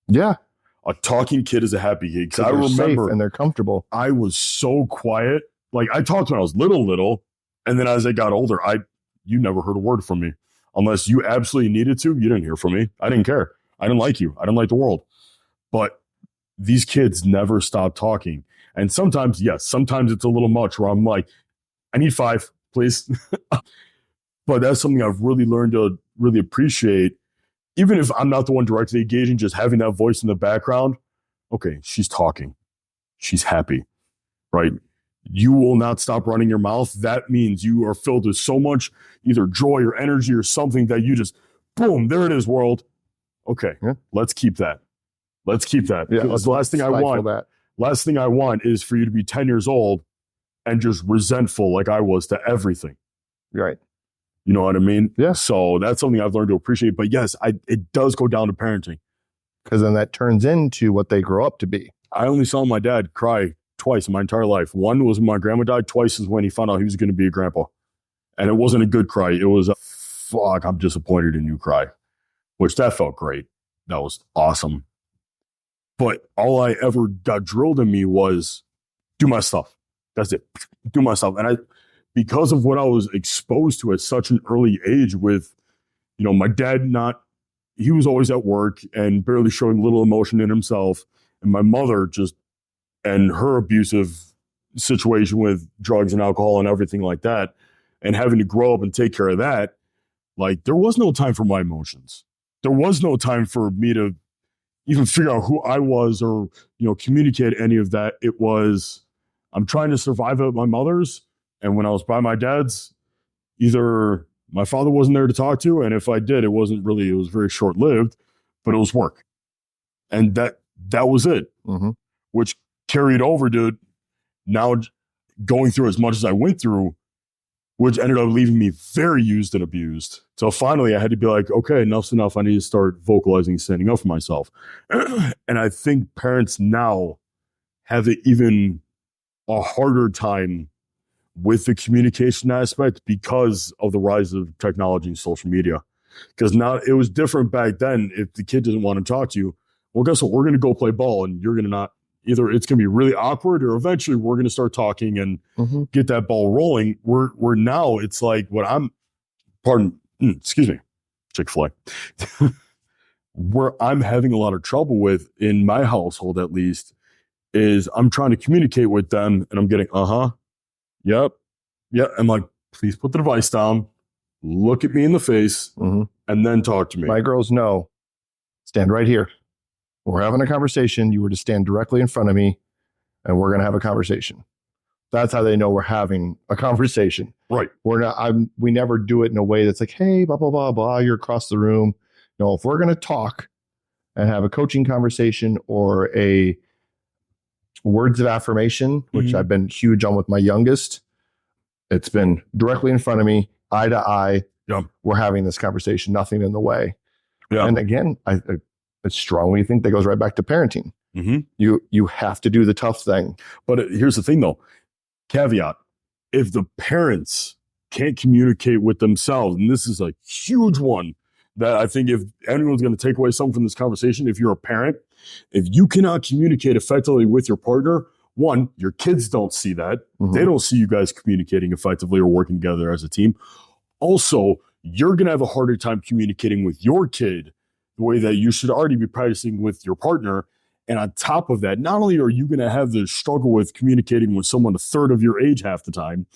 Yeah. A talking kid is a happy kid. Because I remember, remember, and they're comfortable. I was so quiet. Like, I talked when I was little. And then as I got older, you never heard a word from me. Unless you absolutely needed to, you didn't hear from me. I didn't care. I didn't like you. I didn't like the world. But these kids never stop talking. And sometimes it's a little much where I'm like, I need 5, please. But that's something I've really learned to really appreciate. Even if I'm not the one directly engaging, just having that voice in the background. Okay, she's talking. She's happy, right? you will not stop running your mouth. That means you are filled with so much either joy or energy or something that you just, boom, there it is, world. Okay, let's keep that. Let's keep that. Yeah, Because the last thing I want is for you to be 10 years old and just resentful like I was to everything. Right. You know what I mean? Yeah. So that's something I've learned to appreciate. But yes, it does go down to parenting. Because then that turns into what they grow up to be. I only saw my dad cry twice in my entire life. One was when my grandma died. Twice is when he found out he was going to be a grandpa. And it wasn't a good cry. It was a fuck, I'm disappointed in you cry, which that felt great. That was awesome. But all I ever got drilled in me was do my stuff. That's it. Do my stuff. And because of what I was exposed to at such an early age with, my dad he was always at work and barely showing little emotion in himself. And my mother and her abusive situation with drugs and alcohol and everything like that, and having to grow up and take care of that, like there was no time for my emotions. There was no time for me to even figure out who I was or, communicate any of that. It was, I'm trying to survive at my mother's. And when I was by my dad's, either my father wasn't there to talk to. And if I did, it was very short lived, but it was work. And that was it, which carried over to now going through as much as I went through, which ended up leaving me very used and abused. So finally I had to be like, okay, enough's enough. I need to start vocalizing, standing up for myself. And I think parents now have even a harder time with the communication aspect because of the rise of technology and social media. Because now it was different back then. If the kid doesn't want to talk to you, well, guess what? We're going to go play ball and you're going to not, either it's going to be really awkward or eventually we're going to start talking and get that ball rolling. We're now, it's like excuse me, Chick-fil-A, where I'm having a lot of trouble with in my household, at least, is I'm trying to communicate with them and I'm getting, yep. I'm like, please put the device down, look at me in the face, and then talk to me. My girls know, stand right here. We're having a conversation. You were to stand directly in front of me and we're going to have a conversation. That's how they know we're having a conversation. Right. We never do it in a way that's like, hey, blah, blah, blah, blah, you're across the room. No, if we're going to talk and have a coaching conversation or a words of affirmation, which I've been huge on with my youngest, it's been directly in front of me, eye to eye. Yep. We're having this conversation, nothing in the way. Yeah. And again, I strongly think that goes right back to parenting. You have to do the tough thing. But here's the thing though, caveat, if the parents can't communicate with themselves, and this is a huge one that I think if anyone's going to take away something from this conversation, if you're a parent, if you cannot communicate effectively with your partner, one, your kids don't see that. They don't see you guys communicating effectively or working together as a team. Also, you're going to have a harder time communicating with your kid the way that you should already be practicing with your partner. And on top of that, not only are you going to have the struggle with communicating with someone a third of your age half the time,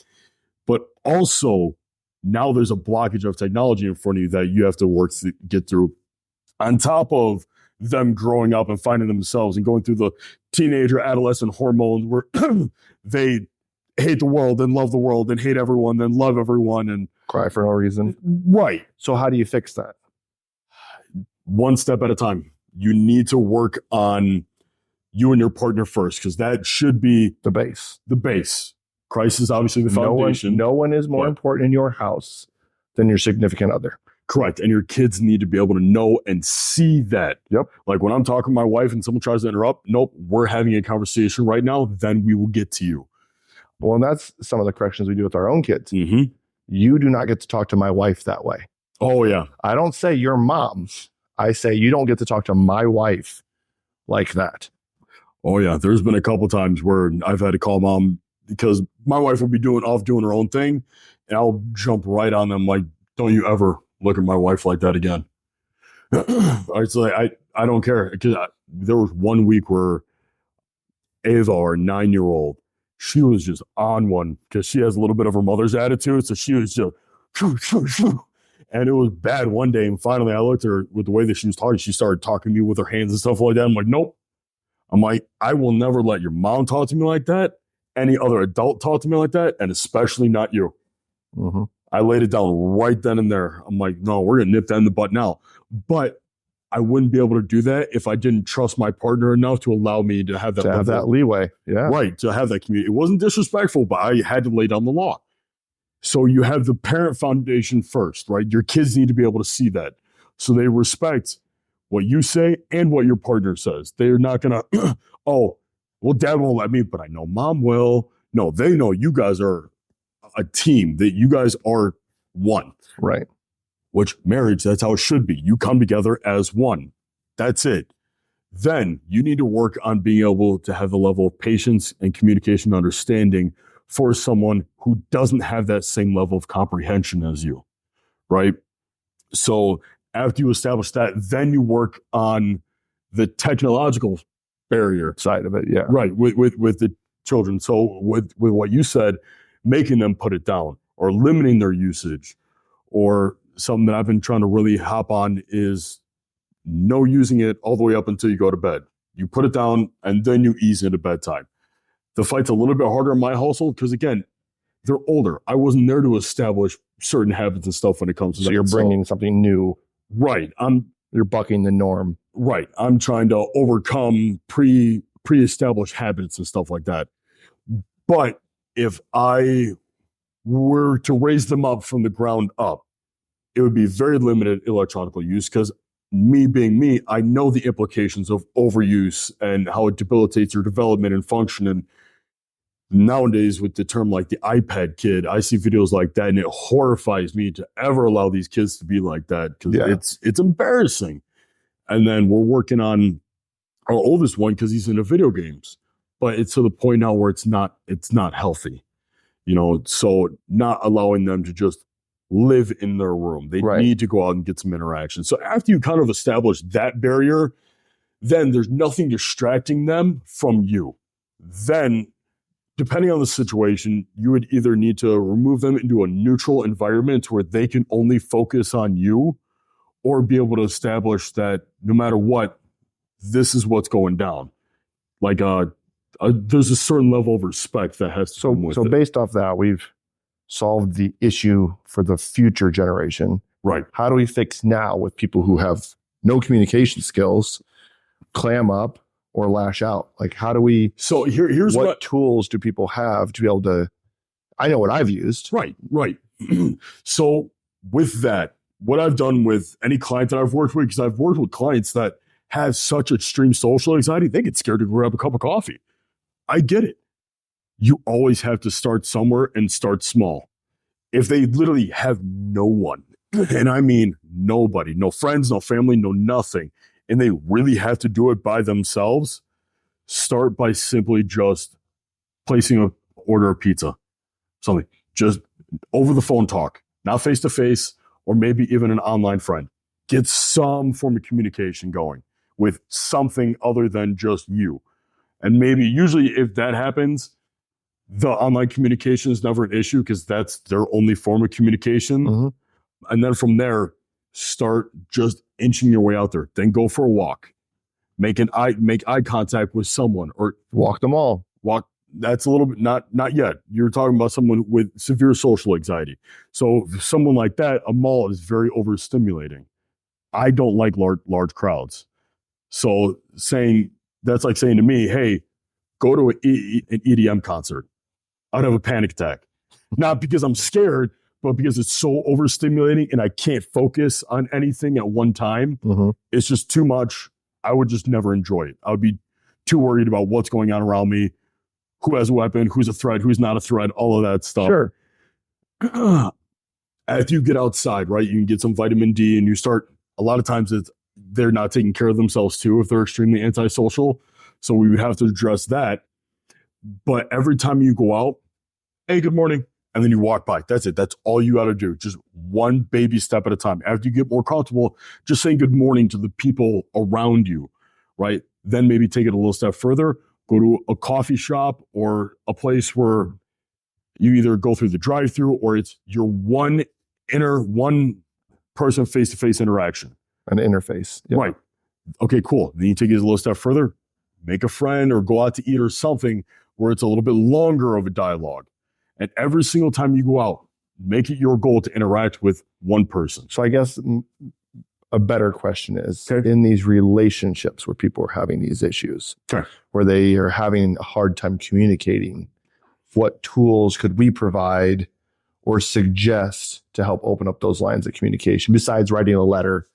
but also now there's a blockage of technology in front of you that you have to work to get through. On top of them growing up and finding themselves and going through the teenager, adolescent hormones where they hate the world and love the world and hate everyone, then love everyone and cry for no reason. Right. So how do you fix that? One step at a time. You need to work on you and your partner first, because that should be the base. The base. Christ is obviously the foundation. No one is more important in your house than your significant other. Correct. And your kids need to be able to know and see that. Yep. Like when I'm talking to my wife and someone tries to interrupt, nope, we're having a conversation right now, then we will get to you. Well, and that's some of the corrections we do with our own kids. You do not get to talk to my wife that way. Oh, yeah. I don't say your mom. I say you don't get to talk to my wife like that. Oh, yeah. There's been a couple times where I've had to call mom because my wife will be off doing her own thing, and I'll jump right on them like, don't you ever look at my wife like that again. It's like, I don't care. Because there was one week where Ava, our 9-year-old, she was just on one because she has a little bit of her mother's attitude. So she was just, and it was bad one day. And finally I looked at her with the way that she was talking. She started talking to me with her hands and stuff like that. I'm like, nope. I'm like, I will never let your mom talk to me like that. any other adult talk to me like that, and especially not you. Mm-hmm. I laid it down right then and there. I'm like, no, we're going to nip that in the butt now. But I wouldn't be able to do that if I didn't trust my partner enough to allow me to have that, to have that leeway. Yeah. Right. To have that community. It wasn't disrespectful, but I had to lay down the law. So you have the parent foundation first, right? Your kids need to be able to see that. So they respect what you say and what your partner says. They're not going to, oh, well, dad won't let me, but I know mom will. No, they know you guys are a team, that you guys are one. Right. Which marriage, that's how it should be. You come together as one. That's it. Then you need to work on being able to have the level of patience and communication understanding for someone who doesn't have that same level of comprehension as you, right? So after you establish that, then you work on the technological barrier side of it. Yeah. Right. With the children. So with what you said, making them put it down or limiting their usage, or something that I've been trying to really hop on is no using it all the way up until you go to bed. You put it down and then you ease into bedtime. The fight's a little bit harder in my household because, again, they're older. I wasn't there to establish certain habits and stuff when it comes to that. So you're bringing something new. Right. You're bucking the norm. Right. I'm trying to overcome pre-established habits and stuff like that. But if I were to raise them up from the ground up, it would be very limited electronic use because me being me, I know the implications of overuse and how it debilitates your development and function. And nowadays with the term like the iPad kid, I see videos like that and it horrifies me to ever allow these kids to be like that because it's embarrassing. And then we're working on our oldest one because he's into video games, but it's to the point now where it's not healthy, so not allowing them to just live in their room. They need to go out and get some interaction. So after you kind of establish that barrier, then there's nothing distracting them from you. Then, depending on the situation, you would either need to remove them into a neutral environment where they can only focus on you, or be able to establish that no matter what, this is what's going down. Like there's a certain level of respect that has to come with it. So based off that, we've solved the issue for the future generation. Right. How do we fix now with people who have no communication skills, clam up or lash out? Like, how do we? So here's what tools do people have to be able to? I know what I've used. Right. So with that, what I've done with any client that I've worked with, because I've worked with clients that have such extreme social anxiety, they get scared to grab a cup of coffee. I get it. You always have to start somewhere and start small. If they literally have no one, and I mean nobody, no friends, no family, no nothing, and they really have to do it by themselves, start by simply just placing an order of pizza, something, just over the phone talk, not face to face, or maybe even an online friend. Get some form of communication going with something other than just you. And maybe usually if that happens, the online communication is never an issue because that's their only form of communication. Mm-hmm. And then from there, start just inching your way out there. Then go for a walk. Make eye contact with someone, or walk them all. That's a little bit, not yet. You're talking about someone with severe social anxiety. So someone like that, a mall is very overstimulating. I don't like large crowds. So that's like saying to me, hey, go to an EDM concert. I'd have a panic attack. Not because I'm scared, but because it's so overstimulating and I can't focus on anything at one time. Mm-hmm. It's just too much. I would just never enjoy it. I would be too worried about what's going on around me, who has a weapon, who's a threat, who's not a threat, all of that stuff. Sure. After you get outside, right, you can get some vitamin D and you start, a lot of times they're not taking care of themselves too if they're extremely antisocial. So we would have to address that. But every time you go out, hey, good morning, and then you walk by. That's it. That's all you got to do. Just one baby step at a time. After you get more comfortable, just saying good morning to the people around you, right? Then maybe take it a little step further. Go to a coffee shop or a place where you either go through the drive-through or it's your one person face-to-face interaction. An interface. Yep. Right. Okay, cool. Then you take it a little step further, make a friend or go out to eat or something where it's a little bit longer of a dialogue. And every single time you go out, make it your goal to interact with one person. So I guess a better question is, in these relationships where people are having these issues, where they are having a hard time communicating, what tools could we provide or suggest to help open up those lines of communication besides writing a letter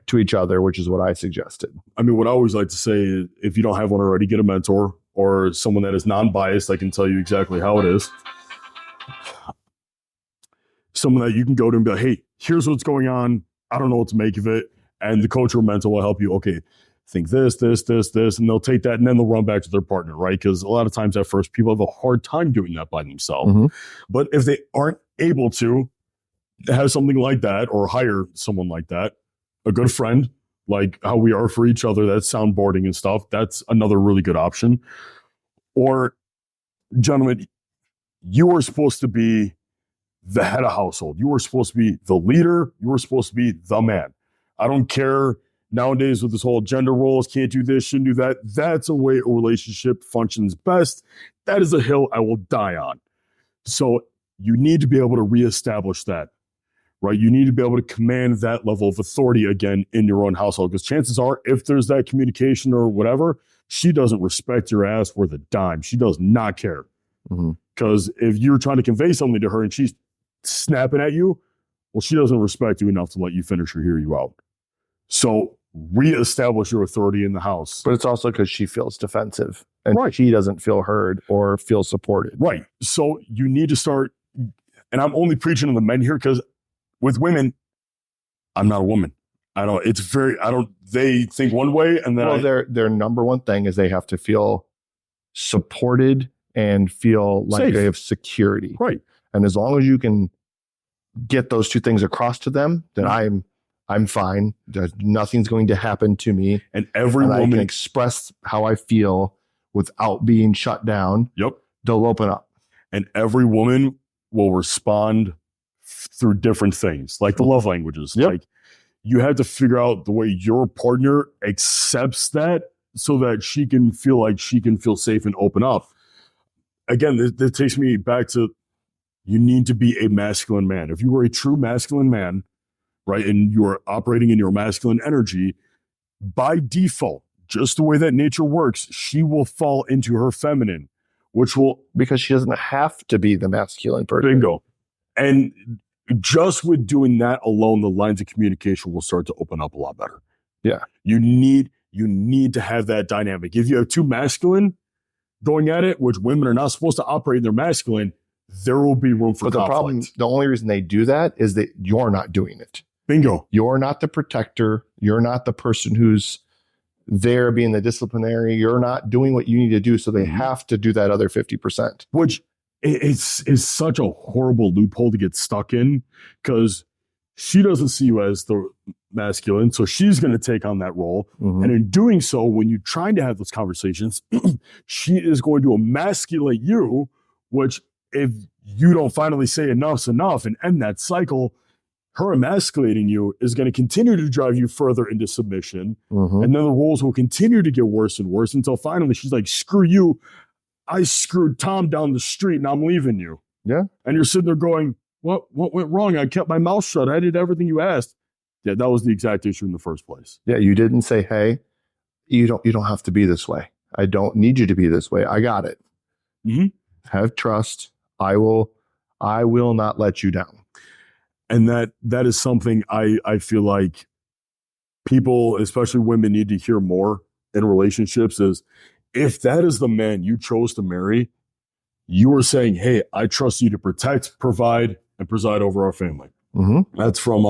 to each other, which is what I suggested? I mean, what I always like to say is, if you don't have one already, get a mentor or someone that is non-biased that can tell you exactly how it is. Someone that you can go to and be like, hey, here's what's going on. I don't know what to make of it. And the coach or mentor will help you. Okay, think this. And they'll take that and then they'll run back to their partner, right? Because a lot of times at first, people have a hard time doing that by themselves. But if they aren't able to have something like that or hire someone like that, a good friend, like how we are for each other, that's soundboarding and stuff, that's another really good option. Or, gentlemen, you are supposed to be the head of household. You were supposed to be the leader. You were supposed to be the man. I don't care nowadays with this whole gender roles, can't do this, shouldn't do that. That's a way a relationship functions best. That is a hill I will die on. So you need to be able to reestablish that, right? You need to be able to command that level of authority again in your own household, because chances are, if there's that communication or whatever, she doesn't respect your ass worth a dime. She does not care. Because if you're trying to convey something to her and she's snapping at you, well, she doesn't respect you enough to let you finish or hear you out. So reestablish your authority in the house. But it's also because she feels defensive and she doesn't feel heard or feel supported. Right. So you need to start, and I'm only preaching to the men here because with women, I'm not a woman. They think one way and then their number one thing is they have to feel supported and feel like they have security. Right. And as long as you can get those two things across to them, then I'm fine. Nothing's going to happen to me. And every woman I can express how I feel without being shut down. Yep. They'll open up. And every woman will respond through different things, like the love languages. Yep. Like, you have to figure out the way your partner accepts that so that she can feel safe and open up. Again, this takes me back to, you need to be a masculine man. If you are a true masculine man, right, and you are operating in your masculine energy, by default, just the way that nature works, she will fall into her feminine, because she doesn't have to be the masculine person. Bingo. And just with doing that alone, the lines of communication will start to open up a lot better. Yeah. You need to have that dynamic. If you have two masculine going at it, which women are not supposed to operate in their masculine, there will be room for conflict. The only reason they do that is that you're not doing it. Bingo. You're not the protector. You're not the person who's there being the disciplinary. You're not doing what you need to do. So they have to do that other 50%. Which is such a horrible loophole to get stuck in, because she doesn't see you as the masculine. So she's going to take on that role. And in doing so, when you're trying to have those conversations, she is going to emasculate you, which, if you don't finally say enough's enough and end that cycle, her emasculating you is going to continue to drive you further into submission. And then the roles will continue to get worse and worse until finally she's like, screw you. I screwed Tom down the street and I'm leaving you. Yeah. And you're sitting there going, what went wrong? I kept my mouth shut. I did everything you asked. Yeah, that was the exact issue in the first place. Yeah, you didn't say, hey, you don't have to be this way. I don't need you to be this way. I got it. Have trust. I will not let you down. And that is something I feel like people, especially women, need to hear more in relationships is, if that is the man you chose to marry, you are saying, hey, I trust you to protect, provide, and preside over our family. That's from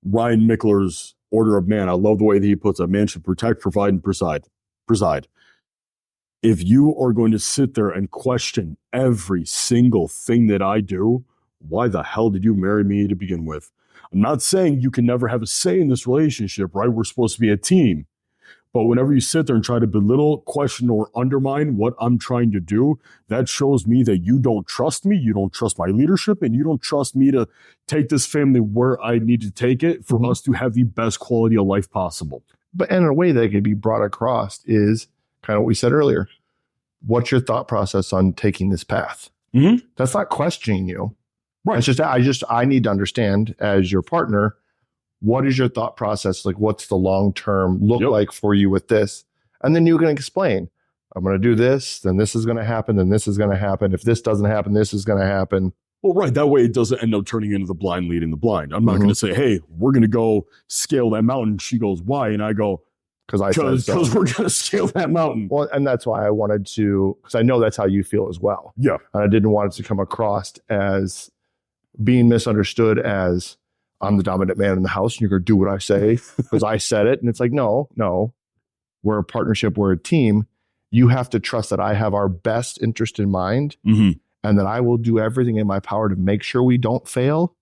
Ryan Mickler's Order of Man. I love the way that he puts it. Man should protect, provide, and preside. If you are going to sit there and question every single thing that I do, why the hell did you marry me to begin with? I'm not saying you can never have a say in this relationship, right? We're supposed to be a team. But whenever you sit there and try to belittle, question, or undermine what I'm trying to do, that shows me that you don't trust me, you don't trust my leadership, and you don't trust me to take this family where I need to take it for us to have the best quality of life possible. But in a way that could be brought across is kind of what we said earlier. what's your thought process on taking this path? Mm-hmm. That's not questioning you. Right. It's just, I need to understand as your partner, what is your thought process? Like, what's the long-term look like for you with this? And then you can explain, I'm going to do this, then this is going to happen, then this is going to happen. If this doesn't happen, this is going to happen. Well, right. That way it doesn't end up turning into the blind leading the blind. I'm not going to say, hey, we're going to go scale that mountain. She goes, why? And I go, because we're going to scale that mountain. Well, and that's why I wanted to, because I know that's how you feel as well. Yeah. And I didn't want it to come across as being misunderstood as I'm the dominant man in the house and you're going to do what I say because I said it. And it's like, no, we're a partnership. We're a team. You have to trust that I have our best interest in mind and that I will do everything in my power to make sure we don't fail.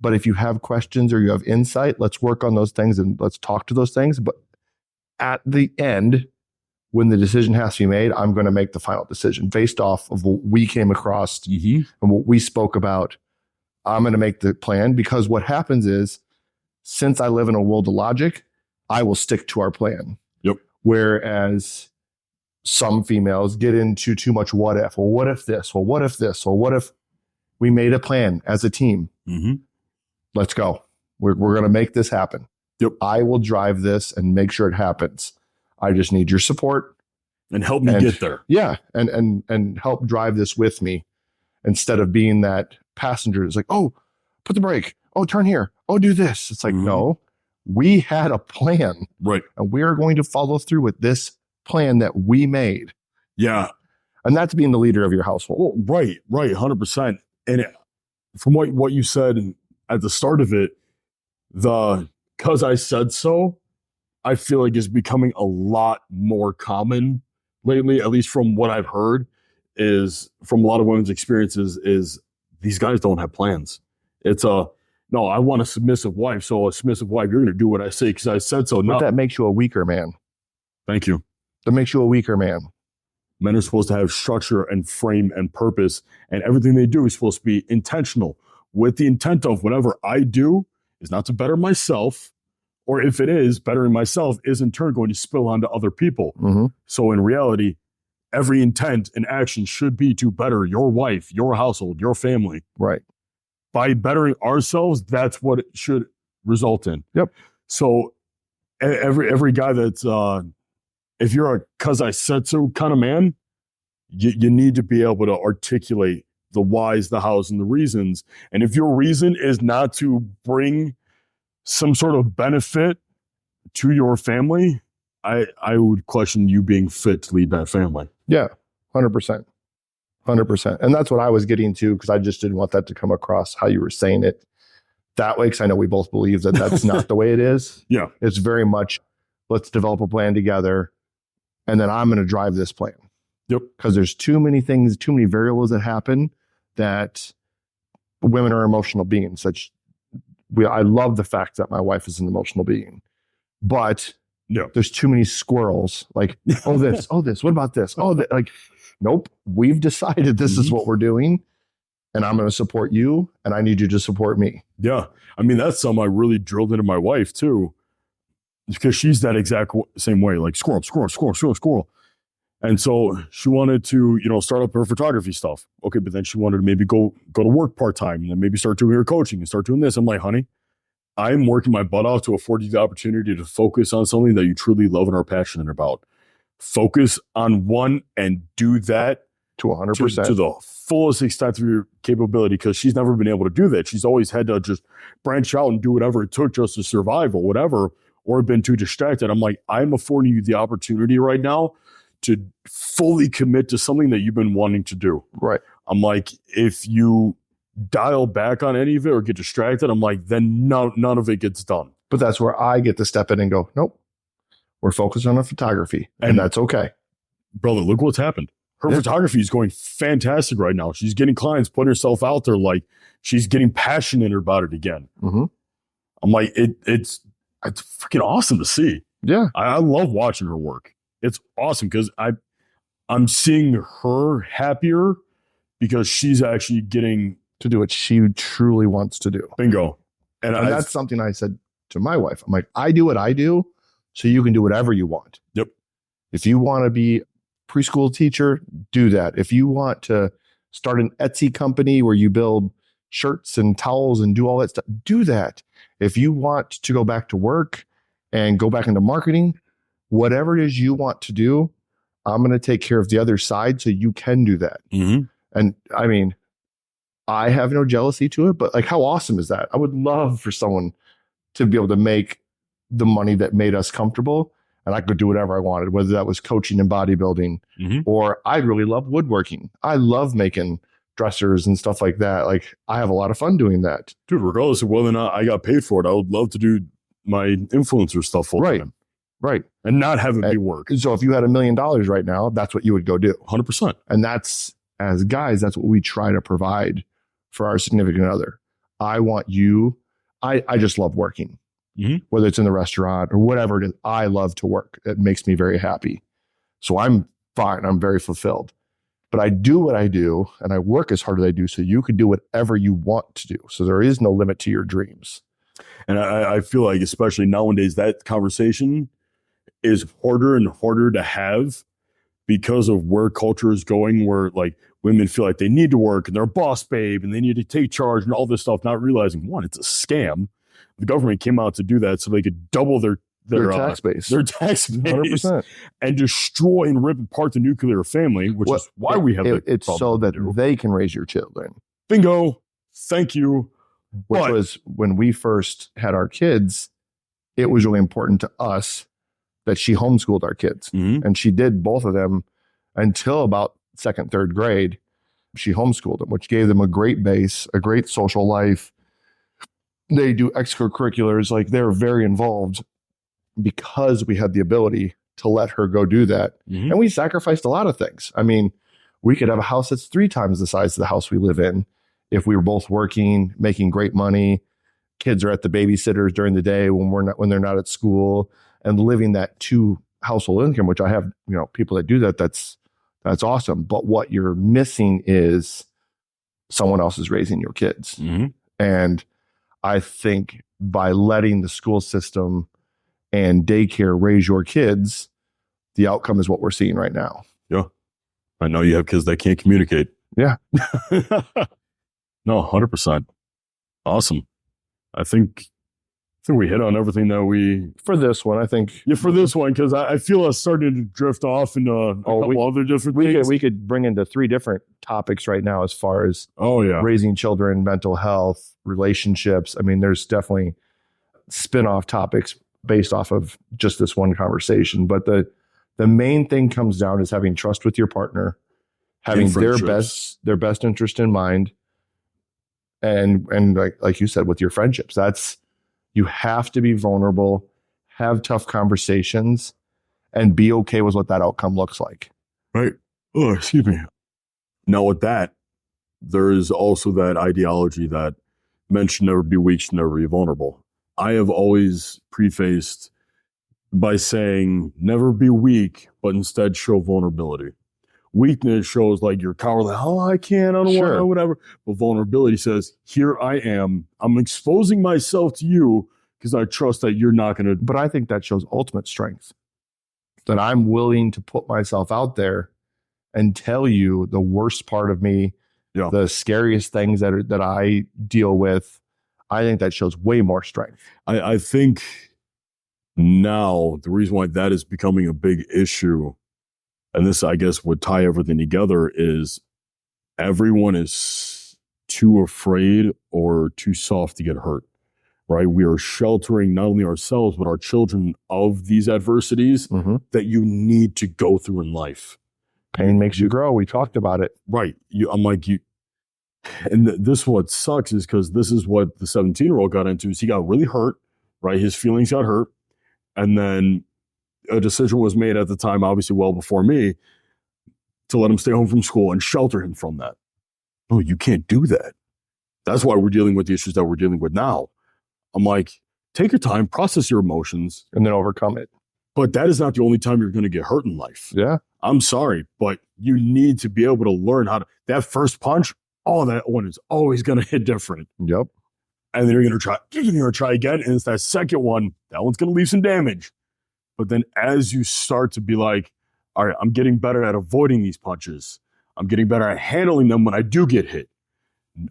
But if you have questions or you have insight, let's work on those things and let's talk to those things. But at the end, when the decision has to be made, I'm going to make the final decision based off of what we came across and what we spoke about. I'm going to make the plan because what happens is, since I live in a world of logic, I will stick to our plan. Yep. Whereas some females get into too much what if. Well, what if this? Well, what if this? Well, what if we made a plan as a team? Let's go. We're going to make this happen. Yep. I will drive this and make sure it happens. I just need your support. And help me get there. Yeah. And help drive this with me instead of being that passenger. It's like, oh, put the brake. Oh, turn here. Oh, do this. It's like, no, we had a plan. Right. And we are going to follow through with this plan that we made. Yeah. And that's being the leader of your household. Well, right. 100%. And from what you said at the start of it, because I said so, I feel like is becoming a lot more common lately, at least from what I've heard, is from a lot of women's experiences, is these guys don't have plans. It's no, I want a submissive wife. So a submissive wife, you're going to do what I say because I said so. But that makes you a weaker man. Thank you. That makes you a weaker man. Men are supposed to have structure and frame and purpose, and everything they do is supposed to be intentional with the intent of whatever I do is not to better myself, or if it is, bettering myself is in turn going to spill onto other people. So in reality, every intent and action should be to better your wife, your household, your family. Right. By bettering ourselves, that's what it should result in. Yep. So every guy that's, if you're a cause I said so kind of man, you need to be able to articulate the whys, the hows, and the reasons. And if your reason is not to bring some sort of benefit to your family, I would question you being fit to lead that family. Yeah, 100%. 100%. And that's what I was getting to, because I just didn't want that to come across how you were saying it that way, because I know we both believe that that's not the way it is. Yeah. It's very much, let's develop a plan together, and then I'm going to drive this plan. Yep. Because there's too many things, too many variables that happen that women are emotional beings. I love the fact that my wife is an emotional being, but there's too many squirrels. Like, oh, this, what about this? Oh, like, nope, we've decided this is what we're doing, and I'm going to support you, and I need you to support me. Yeah. I mean, that's something I really drilled into my wife too, because she's that exact same way, like squirrel. And so she wanted to, start up her photography stuff. Okay. But then she wanted to maybe go to work part-time and then maybe start doing her coaching and start doing this. I'm like, honey, I'm working my butt off to afford you the opportunity to focus on something that you truly love and are passionate about. Focus on one and do that to 100%, to the fullest extent of your capability, because she's never been able to do that. She's always had to just branch out and do whatever it took just to survive or whatever, or been too distracted. I'm like, I'm affording you the opportunity right now to fully commit to something that you've been wanting to do. Right. I'm like, if you dial back on any of it or get distracted, I'm like, then none of it gets done. But that's where I get to step in and go, nope, we're focused on the photography, and that's okay. Brother, look what's happened. Her photography is going fantastic right now. She's getting clients, putting herself out there. Like, she's getting passionate about it again. I'm like, it's freaking awesome to see. Yeah. I love watching her work. It's awesome because I'm seeing her happier because she's actually getting to do what she truly wants to do. Bingo. And that's something I said to my wife. I'm like, I do what I do, so you can do whatever you want. Yep. If you want to be preschool teacher, do that. If you want to start an Etsy company where you build shirts and towels and do all that stuff, do that. If you want to go back to work and go back into marketing, whatever it is you want to do, I'm going to take care of the other side so you can do that. Mm-hmm. And I mean, I have no jealousy to it, but like, how awesome is that? I would love for someone to be able to make the money that made us comfortable, and I could do whatever I wanted, whether that was coaching and bodybuilding, or I really love woodworking. I love making dressers and stuff like that. Like, I have a lot of fun doing that. Dude, regardless of whether or not I got paid for it, I would love to do my influencer stuff full time. Right. And not have it be work. So if you had $1 million right now, that's what you would go do. 100%. And that's, as guys, that's what we try to provide for our significant other. I want you, I just love working, whether it's in the restaurant or whatever it is. I love to work. It makes me very happy. So I'm fine. I'm very fulfilled. But I do what I do and I work as hard as I do so you could do whatever you want to do. So there is no limit to your dreams. And I feel like, especially nowadays, that conversation is harder and harder to have because of where culture is going, where like women feel like they need to work and they're a boss babe and they need to take charge and all this stuff, not realizing, one, it's a scam. The government came out to do that so they could double their tax base. Their tax base 100%. And destroy and rip apart the nuclear family, which is why we have it's so that they can raise your children. Bingo. Thank you. Which was when we first had our kids, it was really important to us that she homeschooled our kids. And she did both of them until about second, third grade. She homeschooled them, which gave them a great base, a great social life. They do extracurriculars, like they're very involved because we had the ability to let her go do that. And we sacrificed a lot of things. I mean, we could have a house that's 3 times the size of the house we live in if we were both working, making great money. Kids are at the babysitters during the day when they're not at school, and living that 2 household income, which I have, people that do that. That's awesome. But what you're missing is someone else is raising your kids. And I think by letting the school system and daycare raise your kids, the outcome is what we're seeing right now. Yeah. I know you have kids that can't communicate. Yeah. No, 100%. Awesome. I think we hit on everything that for this one, I think. Yeah, for this one, because I feel us starting to drift off into a couple other different things. We could bring into 3 different topics right now as far as raising children, mental health, relationships. I mean, there's definitely spin-off topics based off of just this one conversation. But the main thing comes down is having trust with your partner, having their best interest in mind, and like you said, with your friendships. You have to be vulnerable, have tough conversations, and be okay with what that outcome looks like. Right. Oh, excuse me. Now with that, there is also that ideology that men should never be weak, should never be vulnerable. I have always prefaced by saying never be weak, but instead show vulnerability. Weakness shows like you're cowardly. Oh, I can't, I don't want to, whatever. But vulnerability says, here I am. I'm exposing myself to you because I trust that you're not going to. But I think that shows ultimate strength. That I'm willing to put myself out there and tell you the worst part of me, the scariest things that I deal with. I think that shows way more strength. I think now the reason why that is becoming a big issue, and this, I guess, would tie everything together, is everyone is too afraid or too soft to get hurt, right? We are sheltering not only ourselves, but our children of these adversities that you need to go through in life. Pain makes you grow. We talked about it. Right. I'm like, you. And this what sucks is because this is what the 17-year-old got into, is he got really hurt, right? His feelings got hurt. And then a decision was made at the time, obviously well before me, to let him stay home from school and shelter him from that. No, you can't do that. That's why we're dealing with the issues that we're dealing with now. I'm like, take your time, process your emotions. And then overcome it. But that is not the only time you're going to get hurt in life. Yeah. I'm sorry, but you need to be able to learn how to, that first punch, that one is always going to hit different. Yep. And then you're going to try again. And it's that second one, that one's going to leave some damage. But then as you start to be like, all right, I'm getting better at avoiding these punches. I'm getting better at handling them when I do get hit.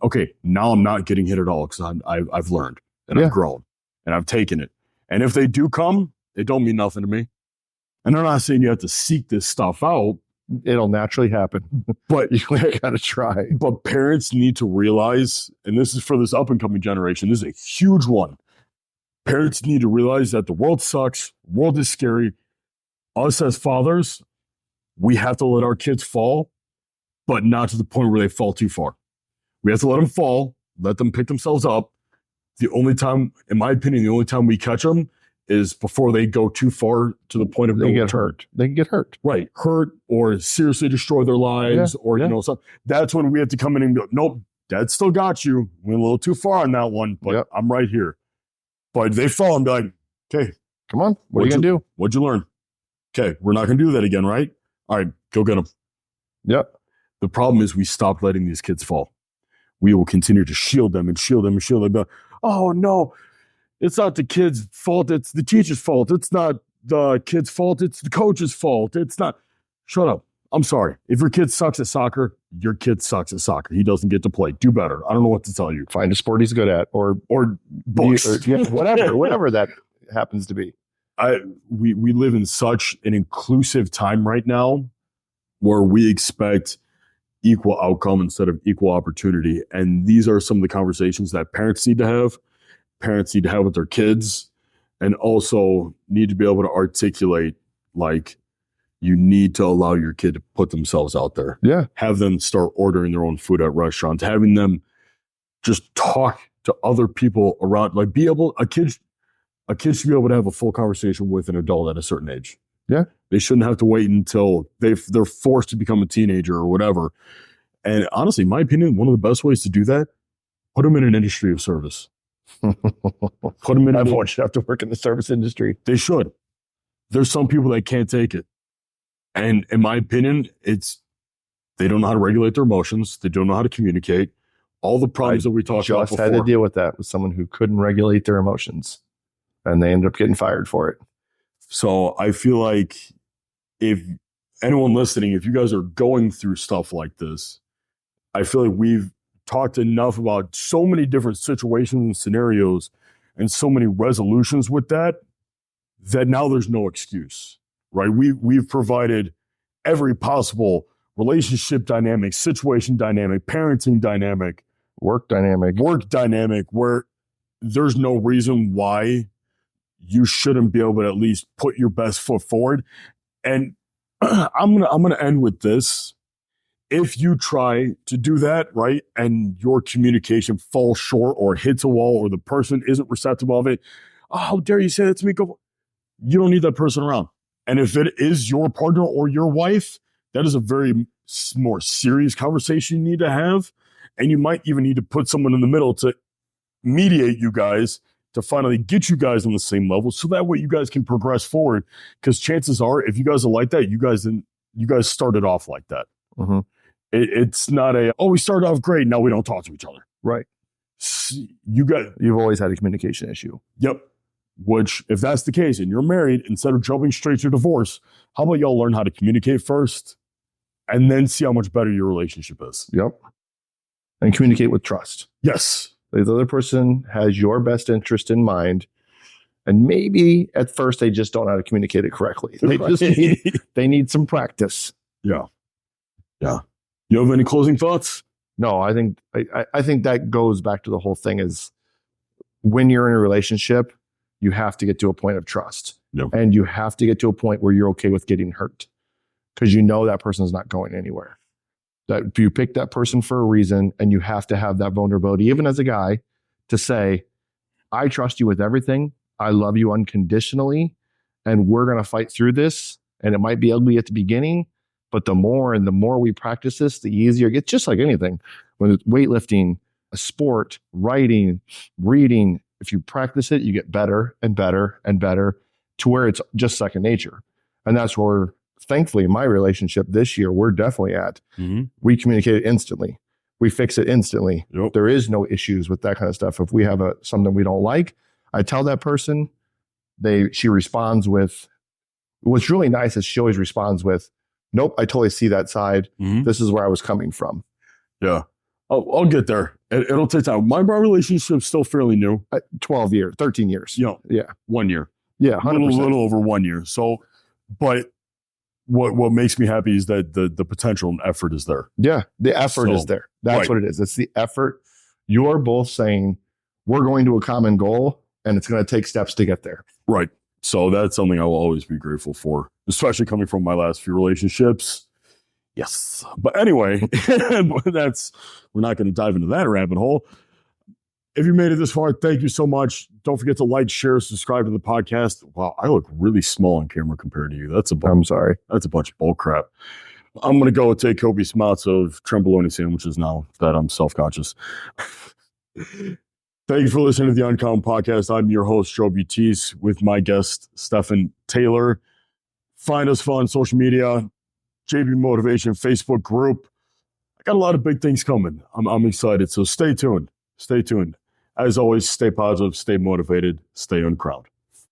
Okay, now I'm not getting hit at all because I've learned and I've grown and I've taken it. And if they do come, they don't mean nothing to me. And I'm not saying you have to seek this stuff out. It'll naturally happen, but you got to try. But parents need to realize, and this is for this up and coming generation, this is a huge one. Parents need to realize that the world sucks. The world is scary. Us as fathers, we have to let our kids fall, but not to the point where they fall too far. We have to let them fall, let them pick themselves up. The only time, in my opinion, the only time we catch them is before they go too far to the point of they get hurt. They can get hurt. Right. Hurt or seriously destroy their lives or, you know, something. That's when we have to come in and go, nope, Dad still got you. Went a little too far on that one, but I'm right here. But they fall and be like, okay. Come on. What are you going to do? What'd you learn? Okay. We're not going to do that again, right? All right. Go get them. Yep. The problem is we stopped letting these kids fall. We will continue to shield them and shield them and shield them. But, oh, no. It's not the kid's fault. It's the teacher's fault. It's not the kid's fault. It's the coach's fault. It's not. Shut up. I'm sorry. If your kid sucks at soccer, your kid sucks at soccer. He doesn't get to play. Do better. I don't know what to tell you. Find a sport he's good at or books. Whatever that happens to be. We live in such an inclusive time right now where we expect equal outcome instead of equal opportunity. And these are some of the conversations that parents need to have. Parents need to have with their kids, and also need to be able to articulate, like, you need to allow your kid to put themselves out there. Yeah. Have them start ordering their own food at restaurants, having them just talk to other people around, like a kid should be able to have a full conversation with an adult at a certain age. Yeah. They shouldn't have to wait until they're forced to become a teenager or whatever. And honestly, in my opinion, one of the best ways to do that, put them in an industry of service. Put them in. Everyone should have to work in the service industry. They should. There's some people that can't take it. And in my opinion, they don't know how to regulate their emotions. They don't know how to communicate. All the problems that we talked about before. Just had to deal with that with someone who couldn't regulate their emotions, and they ended up getting fired for it. So I feel like if anyone listening, if you guys are going through stuff like this, I feel like we've talked enough about so many different situations and scenarios and so many resolutions with that now there's no excuse, right? We've provided every possible relationship dynamic, situation dynamic, parenting dynamic, work dynamic, where there's no reason why you shouldn't be able to at least put your best foot forward. And I'm gonna end with this. If you try to do that, right, and your communication falls short or hits a wall or the person isn't receptive of it, oh, how dare you say that to me? You don't need that person around. And if it is your partner or your wife, that is a very more serious conversation you need to have. And you might even need to put someone in the middle to mediate you guys to finally get you guys on the same level. So that way you guys can progress forward. Because chances are, if you guys are like that, you guys started off like that. Mm-hmm. It's not we started off great, now we don't talk to each other. Right. You've always had a communication issue. Yep. Which, if that's the case and you're married, instead of jumping straight to divorce, how about y'all learn how to communicate first and then see how much better your relationship is? Yep. And communicate with trust. Yes. The other person has your best interest in mind. And maybe at first they just don't know how to communicate it correctly. They need some practice. Yeah. Yeah. You have any closing thoughts? No, I think that goes back to the whole thing is when you're in a relationship, you have to get to a point of trust. Yep. And you have to get to a point where you're okay with getting hurt because you know that person's not going anywhere. That you pick that person for a reason, and you have to have that vulnerability, even as a guy, to say, I trust you with everything. I love you unconditionally, and we're going to fight through this. And it might be ugly at the beginning, but the more we practice this, the easier it gets. Just like anything, whether it's weightlifting, a sport, writing, reading, if you practice it, you get better and better and better to where it's just second nature. And that's where, thankfully, my relationship this year, we're definitely at. Mm-hmm. We communicate it instantly. We fix it instantly. Yep. There is no issues with that kind of stuff. If we have something we don't like, I tell that person, she responds with, what's really nice is she always responds with, nope, I totally see that side. This is where I was coming from. Yeah. I'll get there. It'll take time. My relationship's still fairly new. 12 years, 13 years. You know, Yeah. 1 year. Yeah, 100%. Little over 1 year. So, but what makes me happy is that the potential and effort is there. Yeah, the effort is there. That's what it is. It's the effort. You're both saying we're going to a common goal, and it's going to take steps to get there. Right. So that's something I will always be grateful for, especially coming from my last few relationships. Yes. But anyway, we're not going to dive into that rabbit hole. If you made it this far, thank you so much. Don't forget to like, share, subscribe to the podcast. Wow, I look really small on camera compared to you. I'm sorry. That's a bunch of bull crap. I'm going to go take copious amounts of tremboloni sandwiches now that I'm self-conscious. Thank you for listening to the Uncrowned Podcast. I'm your host, Joe Buttice, with my guest, Stephen Taylor. Find us on social media, JB Motivation Facebook group. I got a lot of big things coming. I'm excited. So stay tuned. Stay tuned. As always, stay positive, stay motivated, stay uncrowned.